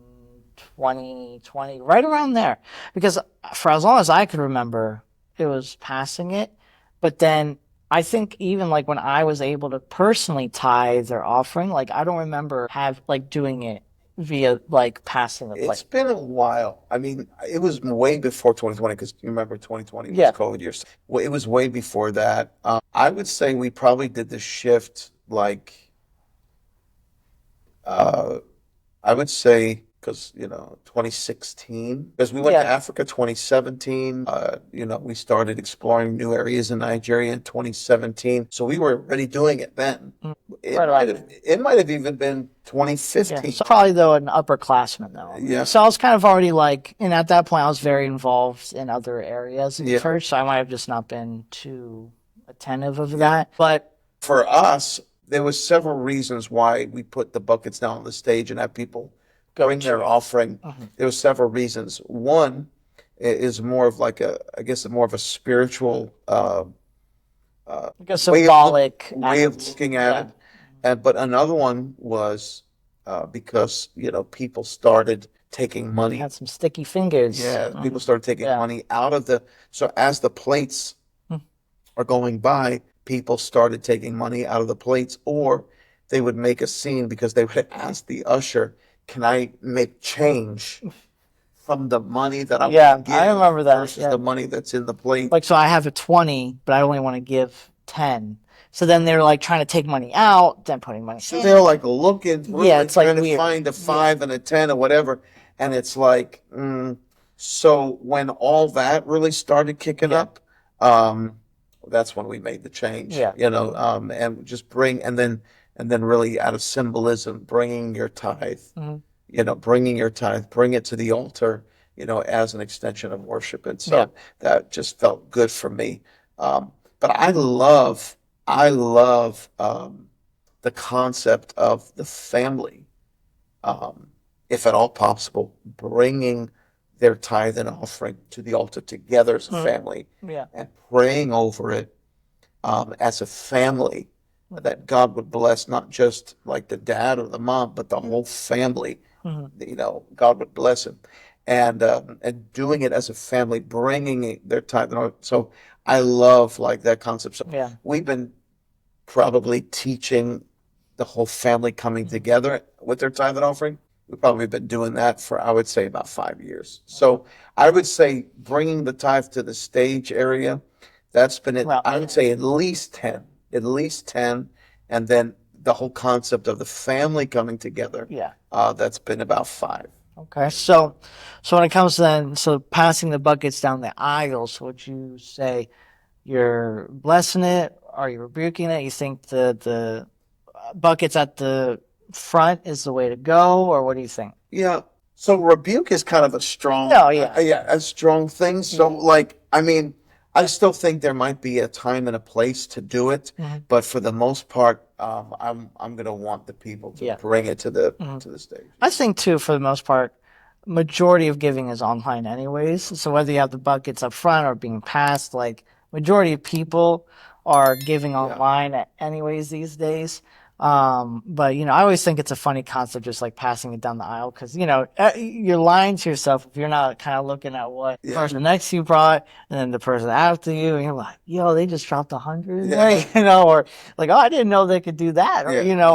2020, right around there. Because for as long as I could remember, it was passing it. But then I think even like when I was able to personally tithe their offering, like I don't remember have like doing it via like passing the It's plate. been a while. I mean, it was way before 2020 because you remember 2020 was Yeah. COVID year. Well, it was way before that. I would say we probably did the shift like uh, I would say because 2016 because we went to Yeah. Africa 2017. We started exploring new areas in Nigeria in 2017. So we were already doing it then. It Right might around have it might have even been Yeah, 2015. so probably though an upperclassman though. Yeah. So I was kind of already like, and at that point I was very involved in other areas of the Yeah. church, so I might have just not been too attentive of that. But For us, there was several reasons why we put the buckets down on the stage and have people bring their offering. There were several reasons. One is more of like I guess, more of a spiritual like a way of symbolic way of act. looking at Yeah. it. But another one was because people started taking money. Had some sticky fingers. Yeah, people started taking Yeah. money out of the. So as the plates Mm. are going by, people started taking money out of the plates, or they would make a scene because they would ask the usher, "Can I make change from the money that I'm Yeah, going to I give remember that. versus Yeah. the money that's in the plate?" Like so I have a 20, but I only want to give 10. So then they're like trying to take money out, then putting money So in. they're like looking, Yeah, really it's like trying to weird. find a 5 and a 10 or whatever, and it's like, so when all that really started kicking Yeah. up, that's when we made the change, Yeah. and just and then really out of symbolism, bringing your tithe, Mhm. bring it to the altar, as an extension of worship, and so Yeah. that just felt good for me. But I love the concept of the family, um, if at all possible, bringing their tithe and offering to the altar together as a family Yeah. and praying over it as a family, that God would bless not just like the dad or the mom, but the whole family. Mm-hmm. You know, God would bless him, and doing it as a family, bringing their tithe. So I love like that concept. So Yeah. we've been probably teaching the whole family coming together with their tithe and offering. We've probably been doing that for, I would say, about 5 years. So I would say bringing the tithe to the stage area, that's been it. Well, I would say at least 10. And then the whole concept of the family coming together, yeah. that's been about 5. Okay. So when it comes to then, so passing the buckets down the aisles, would you say you're blessing it? Are you rebuking it? You think the buckets at the front is the way to go, or what do you think? Yeah. So rebuke is kind of a strong, No, yeah. yeah, a strong thing. So like, I mean, I still think there might be a time and a place to do it, Mhm. but for the most part, I'm gonna want the people to Yeah. bring it Mhm. to the stage. I think too, for the most part, majority of giving is online anyways. So whether you have the buckets up front or being passed, like majority of people are giving Yeah. online anyways these days. But I always think it's a funny concept, just like passing it down the aisle, because you're lying to yourself if you're not kind of looking at what the Yeah. person next to you brought, and then the person after you, and you're like, yo, they just dropped 100, Yeah. or like, oh, I didn't know they could do that, or Yeah. Yeah.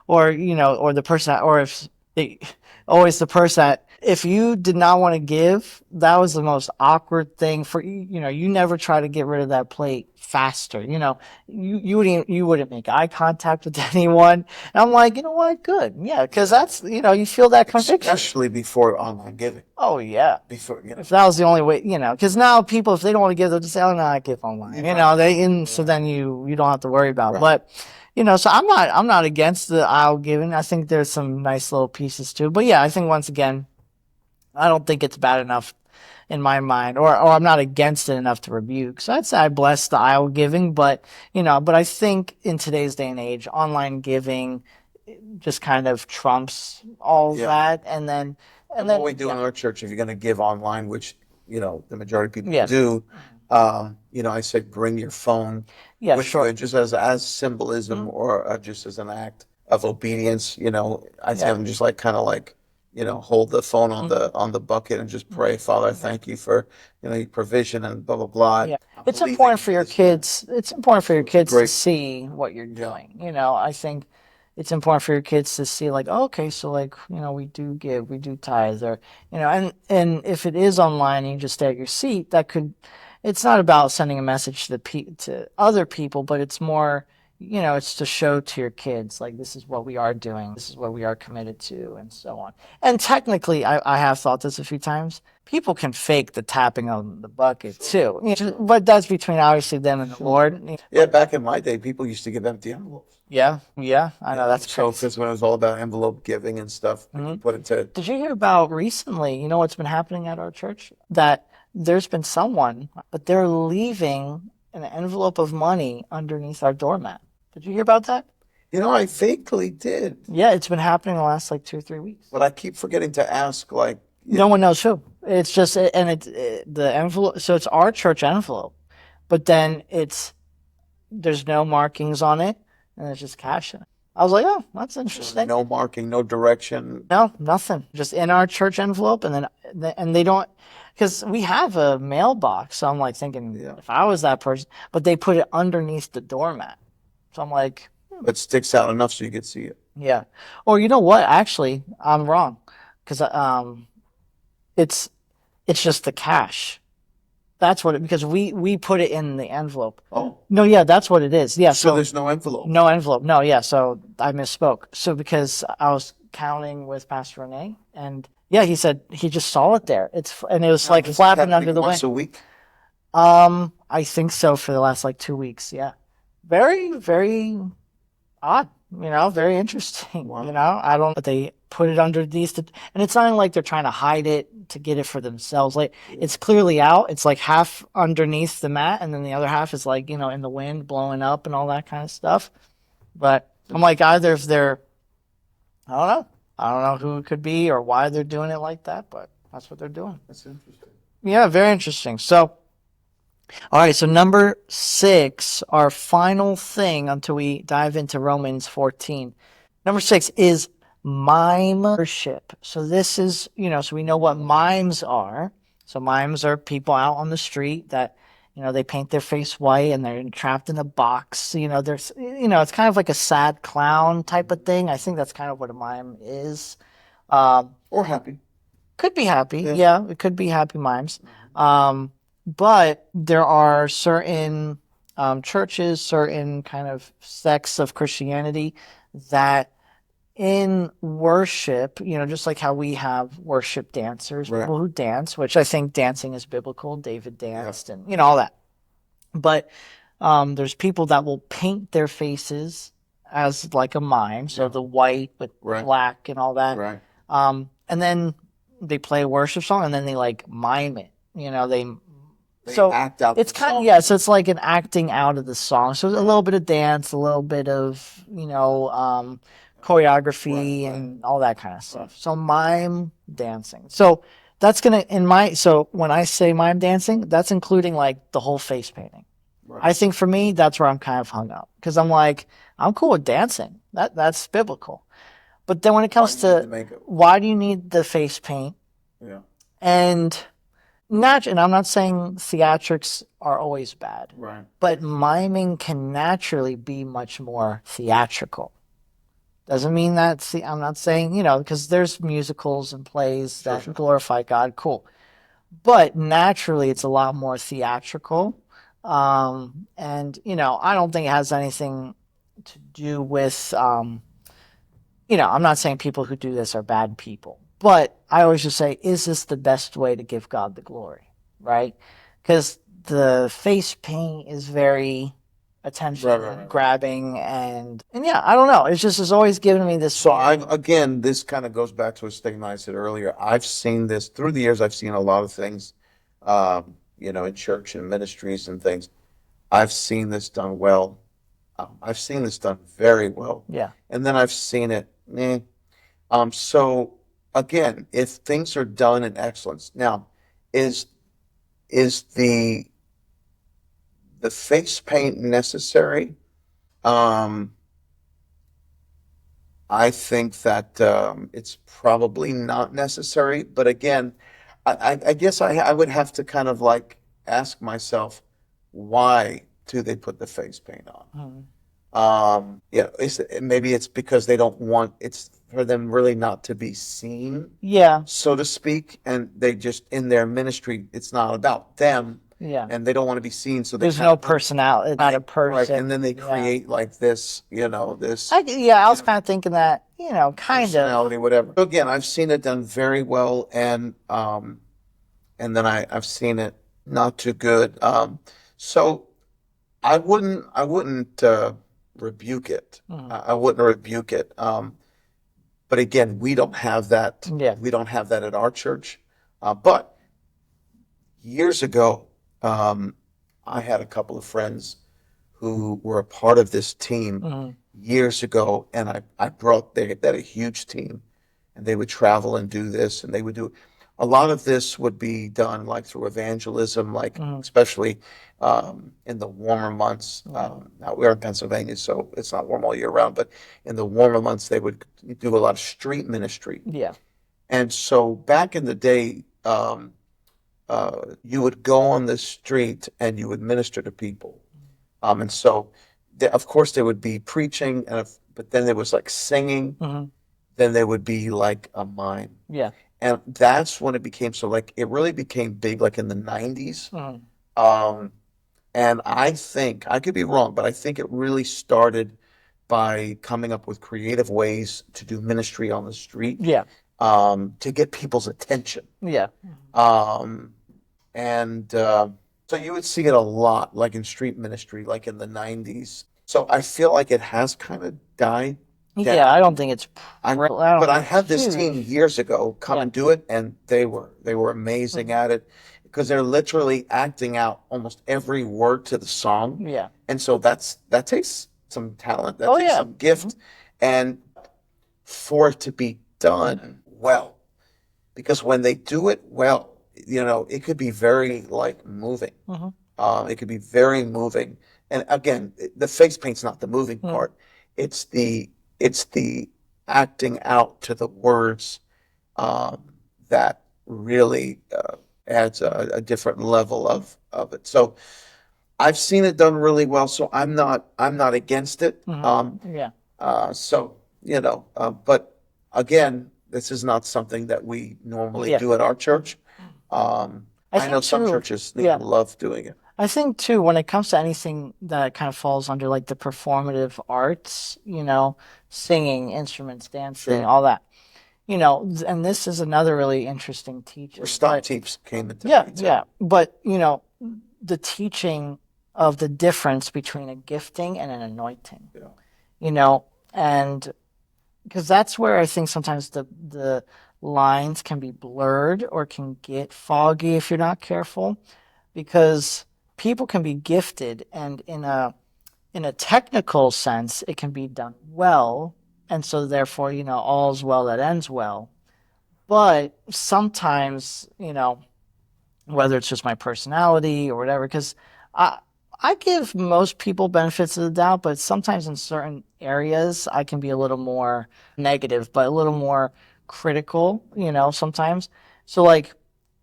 or the person, or if they always the person that if you did not want to give, that was the most awkward thing for you. You never try to get rid of that plate faster. You wouldn't make eye contact with anyone. And I'm like, you know what? Good. Yeah, because that's you feel that conviction. Especially before online giving. Oh yeah. Before, If that was the only way, because now people, if they don't want to give, they'll just say, "Oh no, I give online." So then you don't have to worry about. It. Right. But so I'm not against the aisle giving. I think there's some nice little pieces too. But yeah, I think once again, I don't think it's bad enough in my mind, or I'm not against it enough to rebuke. So I'd say I bless the aisle giving, but I think in today's day and age, online giving just kind of trumps all of Yeah. that, and then What we do in our church, if you're going to give online, which the majority of people Yes. do, I say bring your phone Yeah, with sure. you, just as symbolism or just as an act of obedience. I say Yeah. them just like kind of like hold the phone on the bucket and just pray, Father, I thank you for your provision and blah blah blah. Yeah. I'm It's believing important for your this. kids. It's important for your It's kids to great. see what you're doing. I think it's important for your kids to see, like, oh, okay, so like, we do give, we do tithe, or and if it is online and you just stay at your seat, it's not about sending a message to other people, but it's more, it's to show to your kids, like, this is what we are doing, this is what we are committed to, and so on. And technically, I have thought this a few times. People can fake the tapping on the bucket too, but that's between obviously them and the Lord. Yeah, back in my day, people used to give empty envelopes. Yeah, yeah, I know that's So crazy. because when it was all about envelope giving and stuff, you put it to Did you hear about recently? You know what's been happening at our church? That there's been someone, but they're leaving an envelope of money underneath our doormat. Did you hear about that? I vaguely did, Yeah, it's been happening the last like 2 or 3 weeks. but I keep forgetting to ask, like, No one knows who. It's just, and the envelope. So it's our church envelope, but then there's no markings on it, and it's just cash in it. I was like, oh, that's interesting. no marking, no direction. No, nothing. Just in our church envelope, and and they don't, because we have a mailbox. So I'm like thinking, Yeah. if I was that person, but they put it underneath the doormat. So I'm like, It sticks out enough so you could see it. yeah. Or you know what? Actually, I'm wrong, because it's it's just the cash. That's what because we put it in the envelope. Oh, No, yeah, that's what it is. Yeah, so there's no envelope. no envelope. No, yeah. So I misspoke. So because I was counting with Pastor Rene, and yeah, he said he just saw it there. And it was like This is flapping happening under the once wind. a week. I think so for the last like 2 weeks. Yeah, very, very odd. Very interesting. Wow. I don't. But they put it underneath and it's not like they're trying to hide it to get it for themselves. Like it's clearly out. It's like half underneath the mat, and then the other half is like in the wind blowing up and all that kind of stuff. But I'm like, either if they're, I don't know. I don't know who it could be or why they're doing it like that, but that's what they're doing. That's interesting. Yeah, very interesting. So All right, so number 6, our final thing until we dive into Romans 14. Number 6 is mime worship. So this is, so we know what mimes are. So mimes are people out on the street that, they paint their face white and they're trapped in a box. There's, it's kind of like a sad clown type of thing. I think that's kind of what a mime is. Or happy. Could be happy. Yeah, it could be happy mimes. But there are certain churches, certain kind of sects of Christianity that in worship, just like how we have worship dancers, Right. people who dance, which I think dancing is biblical. David danced and, all that. But there's people that will paint their faces as like a mime. So the white with black and all that. Right. And then they play a worship song and then they like mime it. They So act out it's the kind of, song. yeah, so it's like an acting out of the song. So a little bit of dance, a little bit of, choreography and all that kind of stuff. So mime dancing. So that's gonna so when I say mime dancing, that's including like the whole face painting. I think for me, that's where I'm kind of hung up because I'm like, I'm cool with dancing. That's biblical. But then when it comes to why do you need the face paint? Yeah. And and I'm not saying theatrics are always bad. Right. But miming can naturally be much more theatrical. Doesn't mean that, see, I'm not saying, because there's musicals and plays that glorify God, cool. But naturally, it's a lot more theatrical. And, I don't think it has anything to do with, I'm not saying people who do this are bad people. But I always just say, is this the best way to give God the glory? Right? Because the face paint is very attention grabbing and yeah, I don't know. It's always given me this. So again, this kind of goes back to a statement I said earlier. I've seen this through the years. I've seen a lot of things, in church and ministries and things. I've seen this done well. I've seen this done very well. Yeah. And then I've seen it, eh. So again, if things are done in excellence, now is is the face paint necessary? Um, I think that it's probably not necessary. But again, I guess I would have to kind of like ask myself, why do they put the face paint on? Maybe it's because they don't want it's for them really not to be seen, Yeah. so to speak, and they just in their ministry, it's not about them, Yeah. and they don't want to be seen, so they There's no personality. It's not a right, person. and then they Yeah. create like this, this I was kind of thinking that, kind of. personality, whatever. So again, I've seen it done very well, and then I've seen it not too good. So I wouldn't rebuke it. I wouldn't rebuke it. But again, we don't have that. Yeah. We don't have that at our church. But years ago, I had a couple of friends who were a part of this team years ago, and I brought they had a huge team, and they would travel and do this, and they would do a lot of this would be done like through evangelism, like especially in the warmer months. Now we're in Pennsylvania, so it's not warm all year round, but in the warmer months they would do a lot of street ministry. Yeah. And so back in the day, you would go on the street and you would minister to people. And so, of course, there would be preaching, but then there was like singing. Then there would be like a mime. Yeah. And that's when it became so like it really became big like in the 90s. And I think I could be wrong, but I think it really started by coming up with creative ways to do ministry on the street. Yeah. To get people's attention. Yeah. And so you would see it a lot, like in street ministry, like in the 90s. So I feel like it has kind of died down. Yeah, I don't think it's. But I had this team years ago come and do it, and they were amazing at it because they're literally acting out almost every word to the song. Yeah. And so that takes some talent, that takes yeah. some gift, and for it to be done well, because when they do it well, it could be very like moving. It can be very moving. And again, the face paint's not the moving Mm. part. It's the acting out to the words that really adds a different level of it. So I've seen it done really well. So I'm not against it. Yeah. So but again, this is not something that we normally Yeah. do at our church. I I know think some too. churches Yeah. love doing it. I think too, when it comes to anything that kind of falls under like the performative arts, singing, instruments, dancing, Sure. all that, and this is another really interesting Where teaching. stop teeps came into Yeah, play too. yeah. But, the teaching of the difference between a gifting and an anointing, Yeah. you know, and because that's where I think sometimes the lines can be blurred or can get foggy if you're not careful, because people can be gifted and in a technical sense it can be done well, and so therefore, all's well that ends well. But sometimes, whether it's just my personality or whatever, because I I give most people benefits of the doubt, but sometimes in certain areas I can be a little more negative, but a little more critical, sometimes. So like,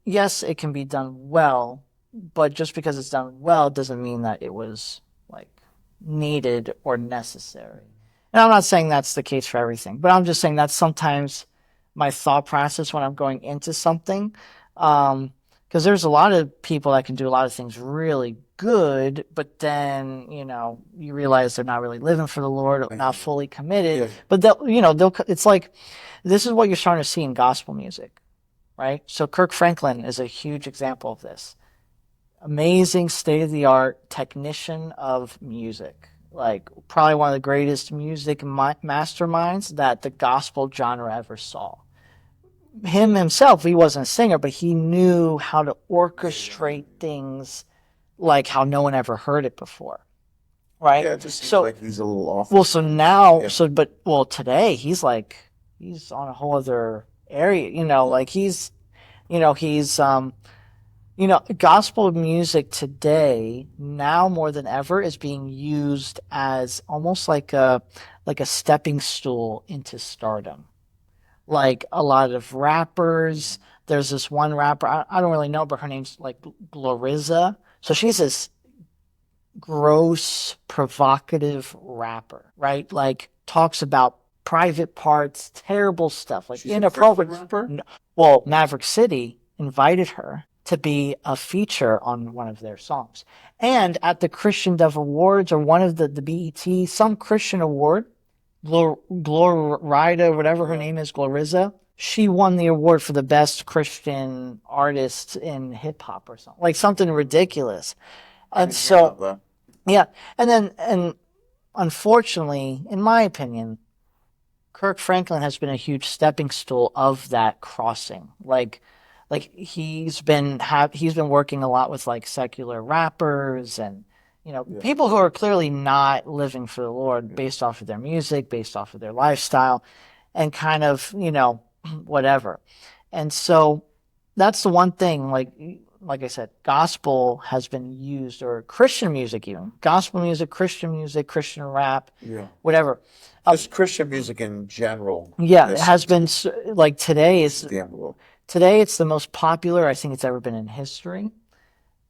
yes, it can be done well, but just because it's done well doesn't mean that it was like needed or necessary. And I'm not saying that's the case for everything, but I'm just saying that's sometimes my thought process when I'm going into something. Because there's a lot of people that can do a lot of things really good, but then you realize they're not really living for the Lord, not fully committed. Yeah. But they'll. It's like this is what you're starting to see in gospel music, right? So Kirk Franklin is a huge example of this. Amazing state of the art technician of music, like probably one of the greatest music masterminds that the gospel genre ever saw. Him himself, he wasn't a singer, but he knew how to orchestrate things like how no one ever heard it before, right? Yeah, it just seems So, like he's a little off. well, so now, Yeah. today he's on a whole other area, like gospel music today, now more than ever, is being used as almost like a stepping stool into stardom. Like a lot of rappers, there's this one rapper, I don't really know, but her name's like Gloriza. So she's this gross, provocative rapper, right? Like talks about private parts, terrible stuff, like She's a Christian inappropriate. rapper? Well, Maverick City invited her to be a feature on one of their songs. And at the Christian Dove Awards or one of the BET, some Christian award, Glorida, whatever her name is, Gloriza, she won the award for the best Christian artist in hip hop or something, like something ridiculous. And so, yeah, and unfortunately, in my opinion, Kirk Franklin has been a huge stepping stool of that crossing. Like he's been working a lot with like secular rappers and people who are clearly not living for the Lord based off of their music, based off of their lifestyle, and kind of whatever. And so that's the one thing. Like I said, gospel has been used, or Christian music, even gospel music, Christian rap, Yeah. whatever. Just Christian music in general. Yeah, it has been like The envelope. today it's the most popular I think it's ever been in history.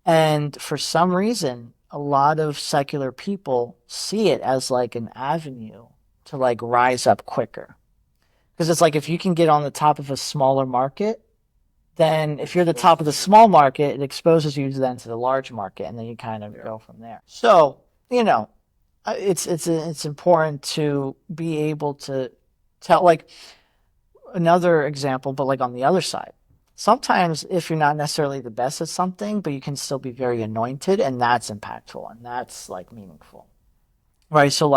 And for some reason, a lot of secular people see it as like an avenue to like rise up quicker. Because it's like if you can get on the top of a smaller market, then if you're the top of the small market, it exposes you then to the large market, and then you kind of go from there. So, it's important to be able to tell, like, another example, but like on the other side. Sometimes if you're not necessarily the best at something, but you can still be very anointed, and that's impactful and that's like meaningful. Right. So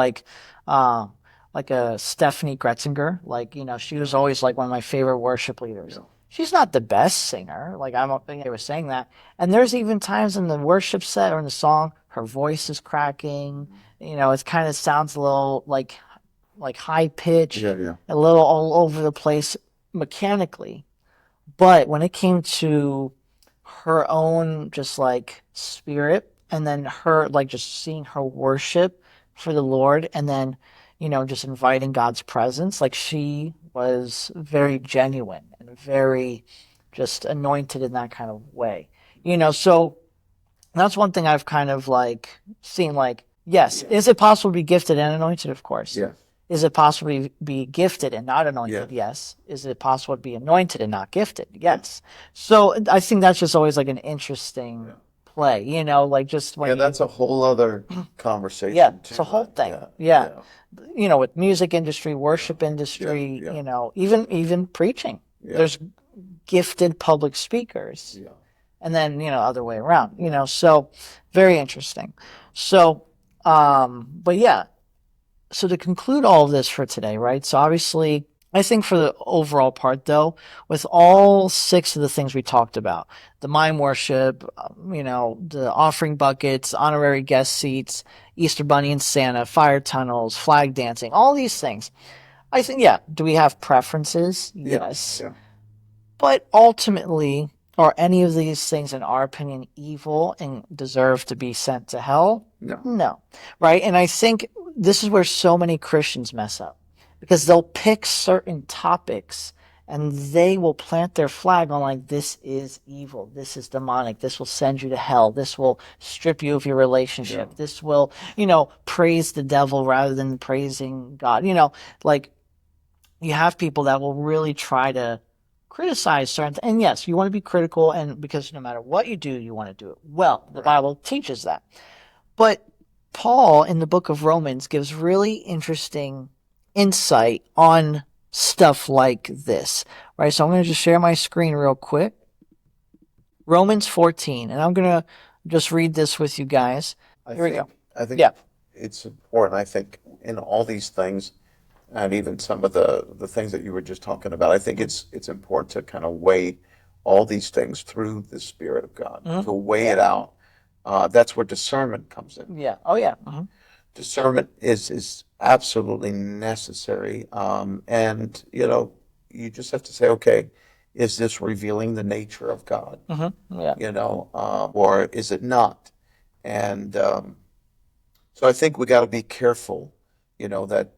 uh like a Stephanie Gretzinger, like, she was always like one of my favorite worship leaders. She's not the best singer. Like they were saying that. And there's even times in the worship set or in the song, her voice is cracking. It kind of sounds a little like high pitched, a little all over the place mechanically. But when it came to her own just like spirit and then her, like, just seeing her worship for the Lord, and then, just inviting God's presence. Like, she was very genuine and very just anointed in that kind of way. So that's one thing I've kind of like seen, like, yes, is it possible to be gifted and anointed? Of course. Yeah. Is it possible to be gifted and not anointed? Yeah. Yes. Is it possible to be anointed and not gifted? Yes. So I think that's just always like an interesting play, like just when Yeah, that's a whole other conversation yeah, it's too. a whole thing. Yeah. Yeah. Yeah. With music industry, worship Yeah. industry, Yeah. even preaching. Yeah. There's gifted public speakers, Yeah. and then other way around, so very interesting. So but yeah, so to conclude all of this for today, right? So obviously, I think for the overall part, though, with all six of the things we talked about, the mime worship, the offering buckets, honorary guest seats, Easter Bunny and Santa, fire tunnels, flag dancing, all these things, I think, yeah, do we have preferences? Yeah. Yes. Yeah. But ultimately, are any of these things, in our opinion, evil and deserve to be sent to hell? No. No. Right? And I think this is where so many Christians mess up, because they'll pick certain topics and they will plant their flag on, like, this is evil, this is demonic, this will send you to hell, this will strip you of your relationship, Yeah. this will, praise the devil rather than praising God. Like, you have people that will really try to criticize certain and yes, you want to be critical, and because no matter what you do, you want to do it well. The Bible teaches that. But Paul in the book of Romans gives really interesting insight on stuff like this, right? So I'm going to just share my screen real quick. Romans 14, and I'm going to just read this with you guys. Here we go. I think Yeah. it's important. I think in all these things, and even some of the things that you were just talking about, I think it's important to kind of weigh all these things through the Spirit of God, to weigh it out. That's where discernment comes in. Yeah. Oh, yeah. Discernment is absolutely necessary, and you just have to say, okay, is this revealing the nature of God? Yeah. Or is it not? And so I think we got to be careful, that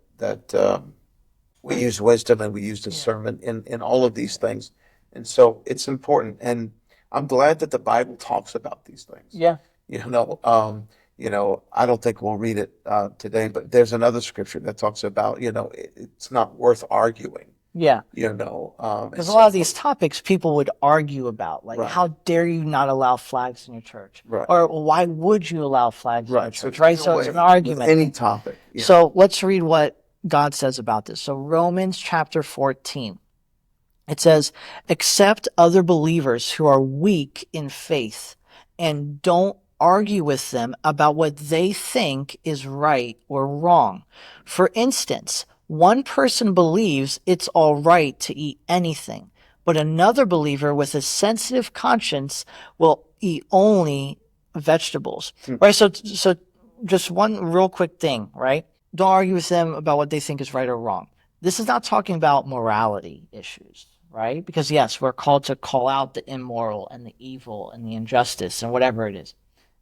we use wisdom and we use discernment in all of these things. And so it's important. And I'm glad that the Bible talks about these things. Yeah. I don't think we'll read it today, but there's another scripture that talks about, it's not worth arguing. Yeah. Because a lot of these topics people would argue about, like, Right. how dare you not allow flags in your church? Right. Or why would you allow flags in your Right. church? Right. So it's an argument. With any topic. Yeah. So let's read what God says about this. So Romans chapter 14. It says, accept other believers who are weak in faith and don't argue with them about what they think is right or wrong. For instance, one person believes it's all right to eat anything, but another believer with a sensitive conscience will eat only vegetables. Right? So just one real quick thing, right? Don't argue with them about what they think is right or wrong. This is not talking about morality issues, right? Because yes, we're called to call out the immoral and the evil and the injustice and whatever it is,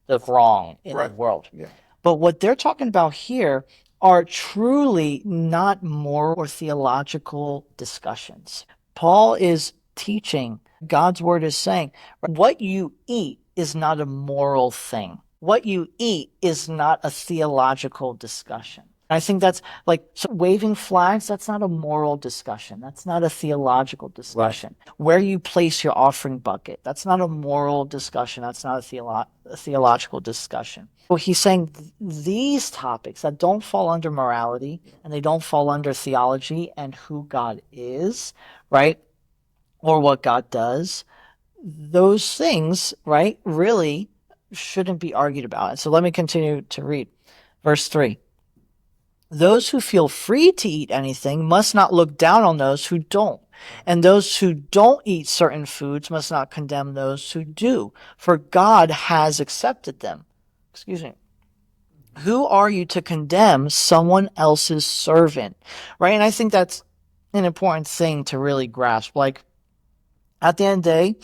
the wrong in the world. Yeah. But what they're talking about here are truly not moral or theological discussions. Paul is teaching, God's word is saying, what you eat is not a moral thing. What you eat is not a theological discussion. I think that's like, so waving flags, that's not a moral discussion. That's not a theological discussion. Right. Where you place your offering bucket, that's not a moral discussion. That's not a theological discussion. So he's saying these topics that don't fall under morality and they don't fall under theology and who God is, right? Or what God does, those things, right, really shouldn't be argued about. And so let me continue to read. Verse 3. Those who feel free to eat anything must not look down on those who don't. And those who don't eat certain foods must not condemn those who do, for God has accepted them. Excuse me. Who are you to condemn someone else's servant? Right? And I think that's an important thing to really grasp. Like, at the end of the day,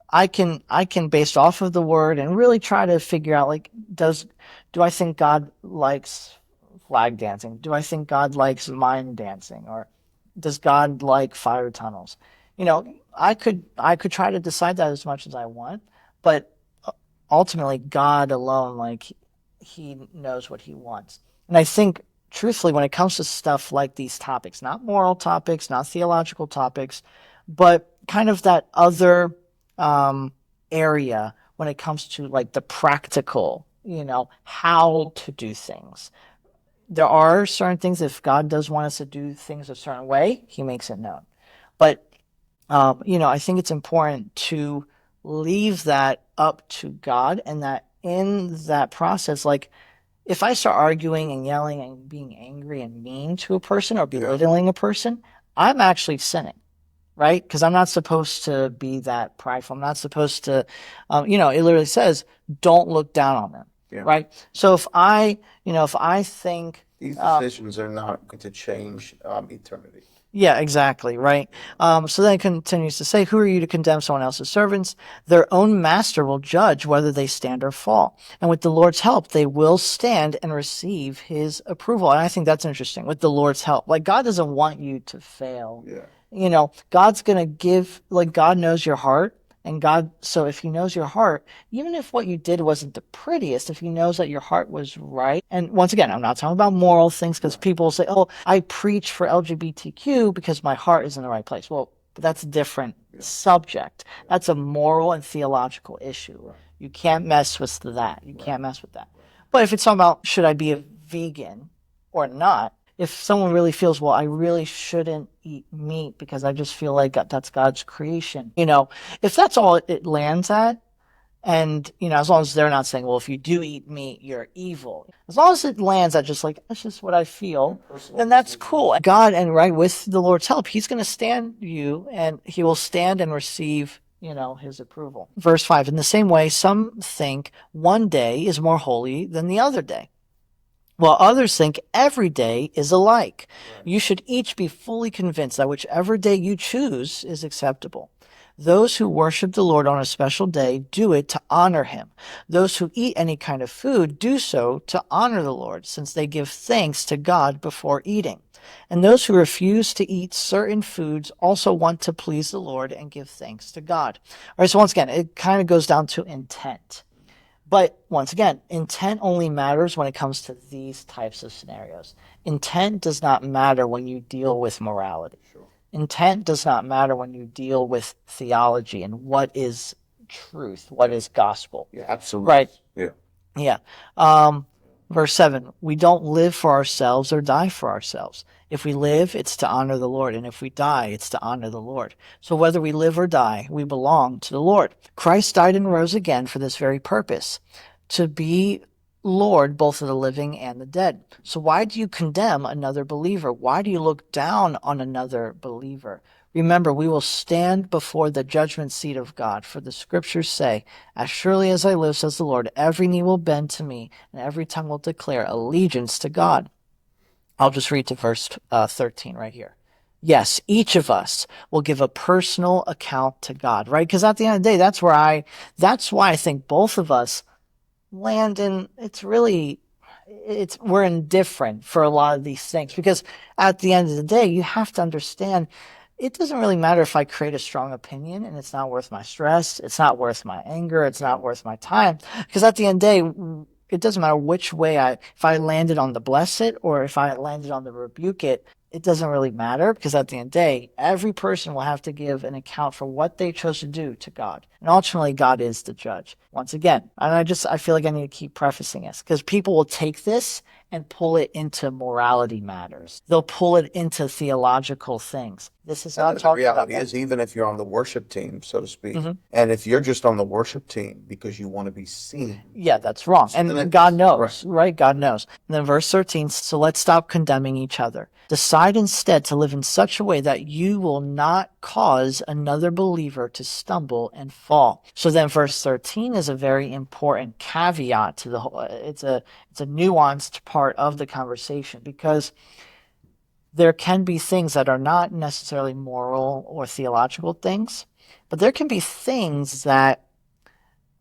I can based off of the word and really try to figure out like do I think God likes flag dancing? Do I think God likes mime dancing? Or does God like fire tunnels? You know, I could try to decide that as much as I want, but ultimately God alone, like he knows what he wants. And I think truthfully, when it comes to stuff like these topics, not moral topics, not theological topics, but kind of that other um, area when it comes to like the practical, how to do things. There are certain things, if God does want us to do things a certain way, he makes it known. But I think it's important to leave that up to God, and that in that process, like if I start arguing and yelling and being angry and mean to a person or belittling a person, I'm actually sinning, right? Because I'm not supposed to be that prideful. I'm not supposed to, it literally says, don't look down on them, right? So if I think these decisions are not going to change eternity. yeah, exactly, right. So then it continues to say, who are you to condemn someone else's servants? Their own master will judge whether they stand or fall. And with the Lord's help, they will stand and receive his approval. And I think that's interesting, with the Lord's help. Like, God doesn't want you to fail. Yeah. God's going to give, like, God knows your heart. And God, so if he knows your heart, even if what you did wasn't the prettiest, if he knows that your heart was right, and once again, I'm not talking about moral things because people say, oh, I preach for LGBTQ because my heart is in the right place. Well, that's a different subject. That's a moral and theological issue. You can't mess with that. You can't mess with that. But if it's talking about should I be a vegan or not, if someone really feels, well, I really shouldn't eat meat because I just feel like that's God's creation, if that's all it lands at, and, as long as they're not saying, well, if you do eat meat, you're evil. As long as it lands at just like, that's just what I feel, then that's cool. And God, and right, with the Lord's help, he's going to stand you and he will stand and receive, his approval. Verse 5, in the same way, some think one day is more holy than the other day, while others think every day is alike. Right. You should each be fully convinced that whichever day you choose is acceptable. Those who worship the Lord on a special day do it to honor him. Those who eat any kind of food do so to honor the Lord, since they give thanks to God before eating. And those who refuse to eat certain foods also want to please the Lord and give thanks to God. All right, so once again, it kind of goes down to intent. But once again, intent only matters when it comes to these types of scenarios. Intent does not matter when you deal with morality. Sure. Intent does not matter when you deal with theology and what is truth, what is gospel. Yeah, absolutely. Right? Yeah. Yeah. Verse 7, we don't live for ourselves or die for ourselves. If we live, it's to honor the Lord. And if we die, it's to honor the Lord. So whether we live or die, we belong to the Lord. Christ died and rose again for this very purpose, to be Lord both of the living and the dead. So why do you condemn another believer? Why do you look down on another believer? Remember, we will stand before the judgment seat of God, for the scriptures say, as surely as I live, says the Lord, every knee will bend to me, and every tongue will declare allegiance to God. I'll just read to verse 13 right here. Yes, each of us will give a personal account to God, right? Because at the end of the day, that's why I think both of us land in, we're indifferent for a lot of these things, because at the end of the day, you have to understand it doesn't really matter if I create a strong opinion and it's not worth my stress, it's not worth my anger, it's not worth my time. Because at the end of the day, it doesn't matter which way if I landed on the bless it or if I landed on the rebuke it, it doesn't really matter, because at the end of the day, every person will have to give an account for what they chose to do to God. And ultimately, God is the judge. Once again, and I feel like I need to keep prefacing this, because people will take this and pull it into morality matters. They'll pull it into theological things. This is not talking about that. The reality is, even if you're on the worship team, so to speak, and if you're just on the worship team because you want to be seen. Yeah, that's wrong. And God knows, right? God knows. And then verse 13, so let's stop condemning each other. Decide instead to live in such a way that you will not cause another believer to stumble and fall. So then verse 13 is a very important caveat to the whole, it's a nuanced part of the conversation, because there can be things that are not necessarily moral or theological things, But there can be things that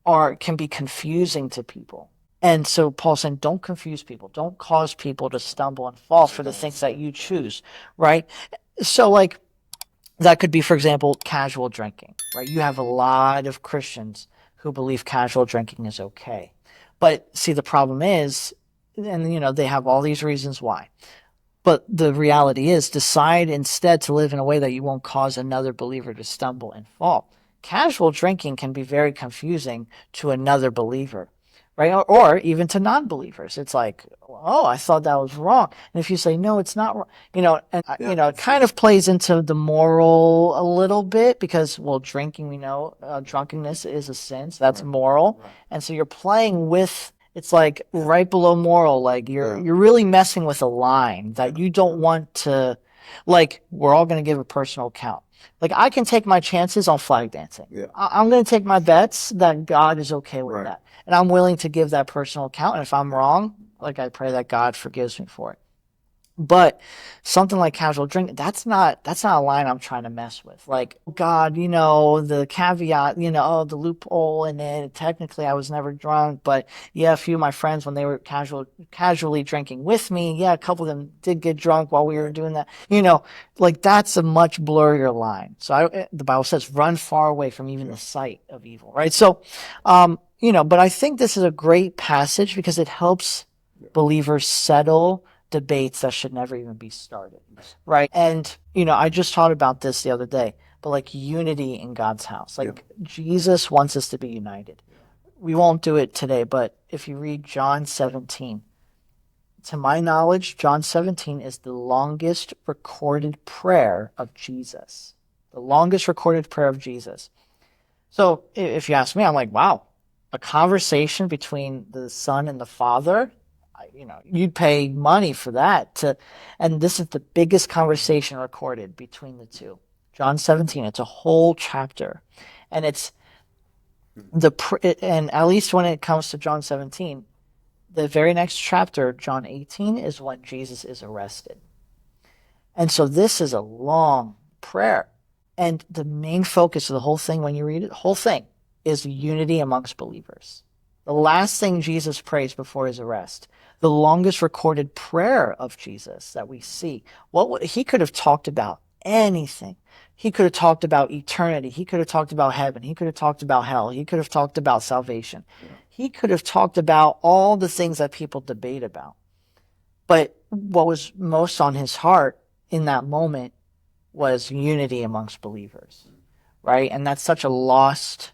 can be confusing to people. And so Paul's saying, don't confuse people. Don't cause people to stumble and fall for the things that you choose, right? So, like, that could be, for example, casual drinking, right? You have a lot of Christians who believe casual drinking is okay. But see, the problem is, and they have all these reasons why. But the reality is, decide instead to live in a way that you won't cause another believer to stumble and fall. Casual drinking can be very confusing to another believer, right? Or even to non-believers. It's like, oh, I thought that was wrong. And if you say, no, it's not wrong, and, it kind of plays into the moral a little bit because, well, drinking, we know, drunkenness is a sin, so that's moral. And so you're playing with, it's like right below moral, like you're really messing with a line that you don't want to, like, we're all going to give a personal account. Like, I can take my chances on flag dancing. Yeah. I'm going to take my bets that God is okay with that. And I'm willing to give that personal account. And if I'm wrong, like, I pray that God forgives me for it. But something like casual drinking, that's not a line I'm trying to mess with. Like, God, the caveat, the loophole, and then technically I was never drunk, but yeah, a few of my friends when they were casually drinking with me, yeah, a couple of them did get drunk while we were doing that. Like, that's a much blurrier line. So the Bible says, run far away from even the sight of evil, right? So, but I think this is a great passage because it helps believers settle debates that should never even be started, right? And I just thought about this the other day, but like unity in God's house, like Jesus wants us to be united. We won't do it today, but if you read John 17, to my knowledge, John 17 is the longest recorded prayer of Jesus. The longest recorded prayer of Jesus. So if you ask me, I'm like, wow, a conversation between the Son and the Father, you'd pay money for that. And this is the biggest conversation recorded between the two. John 17, it's a whole chapter. And and at least when it comes to John 17, the very next chapter, John 18, is when Jesus is arrested. And so this is a long prayer. And the main focus of the whole thing, when you read it, the whole thing is unity amongst believers. The last thing Jesus prays before his arrest, the longest recorded prayer of Jesus that we see. He could have talked about anything. He could have talked about eternity. He could have talked about heaven. He could have talked about hell. He could have talked about salvation. He could have talked about all the things that people debate about. But what was most on his heart in that moment was unity amongst believers, right? And that's such a lost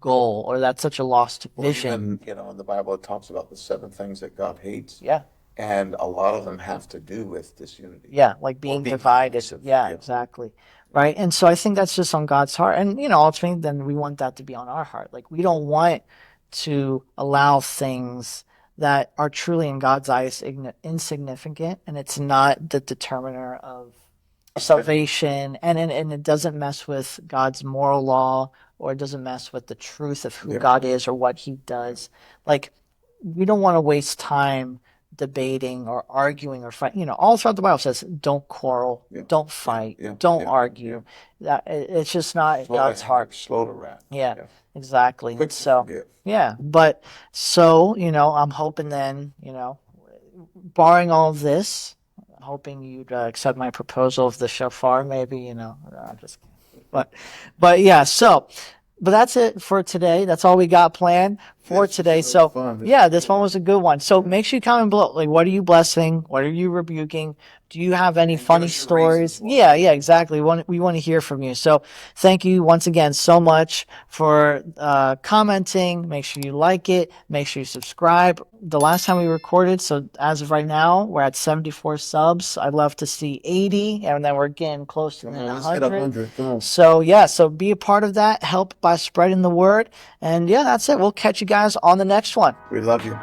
goal, or that's such a lost vision. Even, in the Bible, it talks about the 7 things that God hates. Yeah. And a lot of them have to do with disunity. Yeah, like being divided. Divisive. Yeah, exactly. Right. And so I think that's just on God's heart. And, ultimately, then we want that to be on our heart. Like, we don't want to allow things that are truly in God's eyes insignificant, and it's not the determiner of salvation, and it doesn't mess with God's moral law, or it doesn't mess with the truth of who God is or what he does. Like, we don't want to waste time debating or arguing or fight. All throughout the Bible says, don't quarrel, don't fight, don't argue. That it's just not God's heart. Slow to wrath. Yeah, exactly. Quick to So, forgive. yeah, but so, I'm hoping then, barring all of this, hoping you'd accept my proposal of the shofar, maybe, just, but yeah, but that's it for today. That's all we got planned for today. So fun. yeah, this one was a good one. So make sure you comment below. Like, what are you blessing? What are you rebuking? Do you have any funny stories? Yeah, exactly. We want to hear from you. So thank you once again so much for commenting. Make sure you like it. Make sure you subscribe. The last time we recorded, so as of right now, we're at 74 subs. I'd love to see 80, and then we're getting close to 100. So be a part of that. Help by spreading the word. And yeah, that's it. We'll catch you guys on the next one. We love you.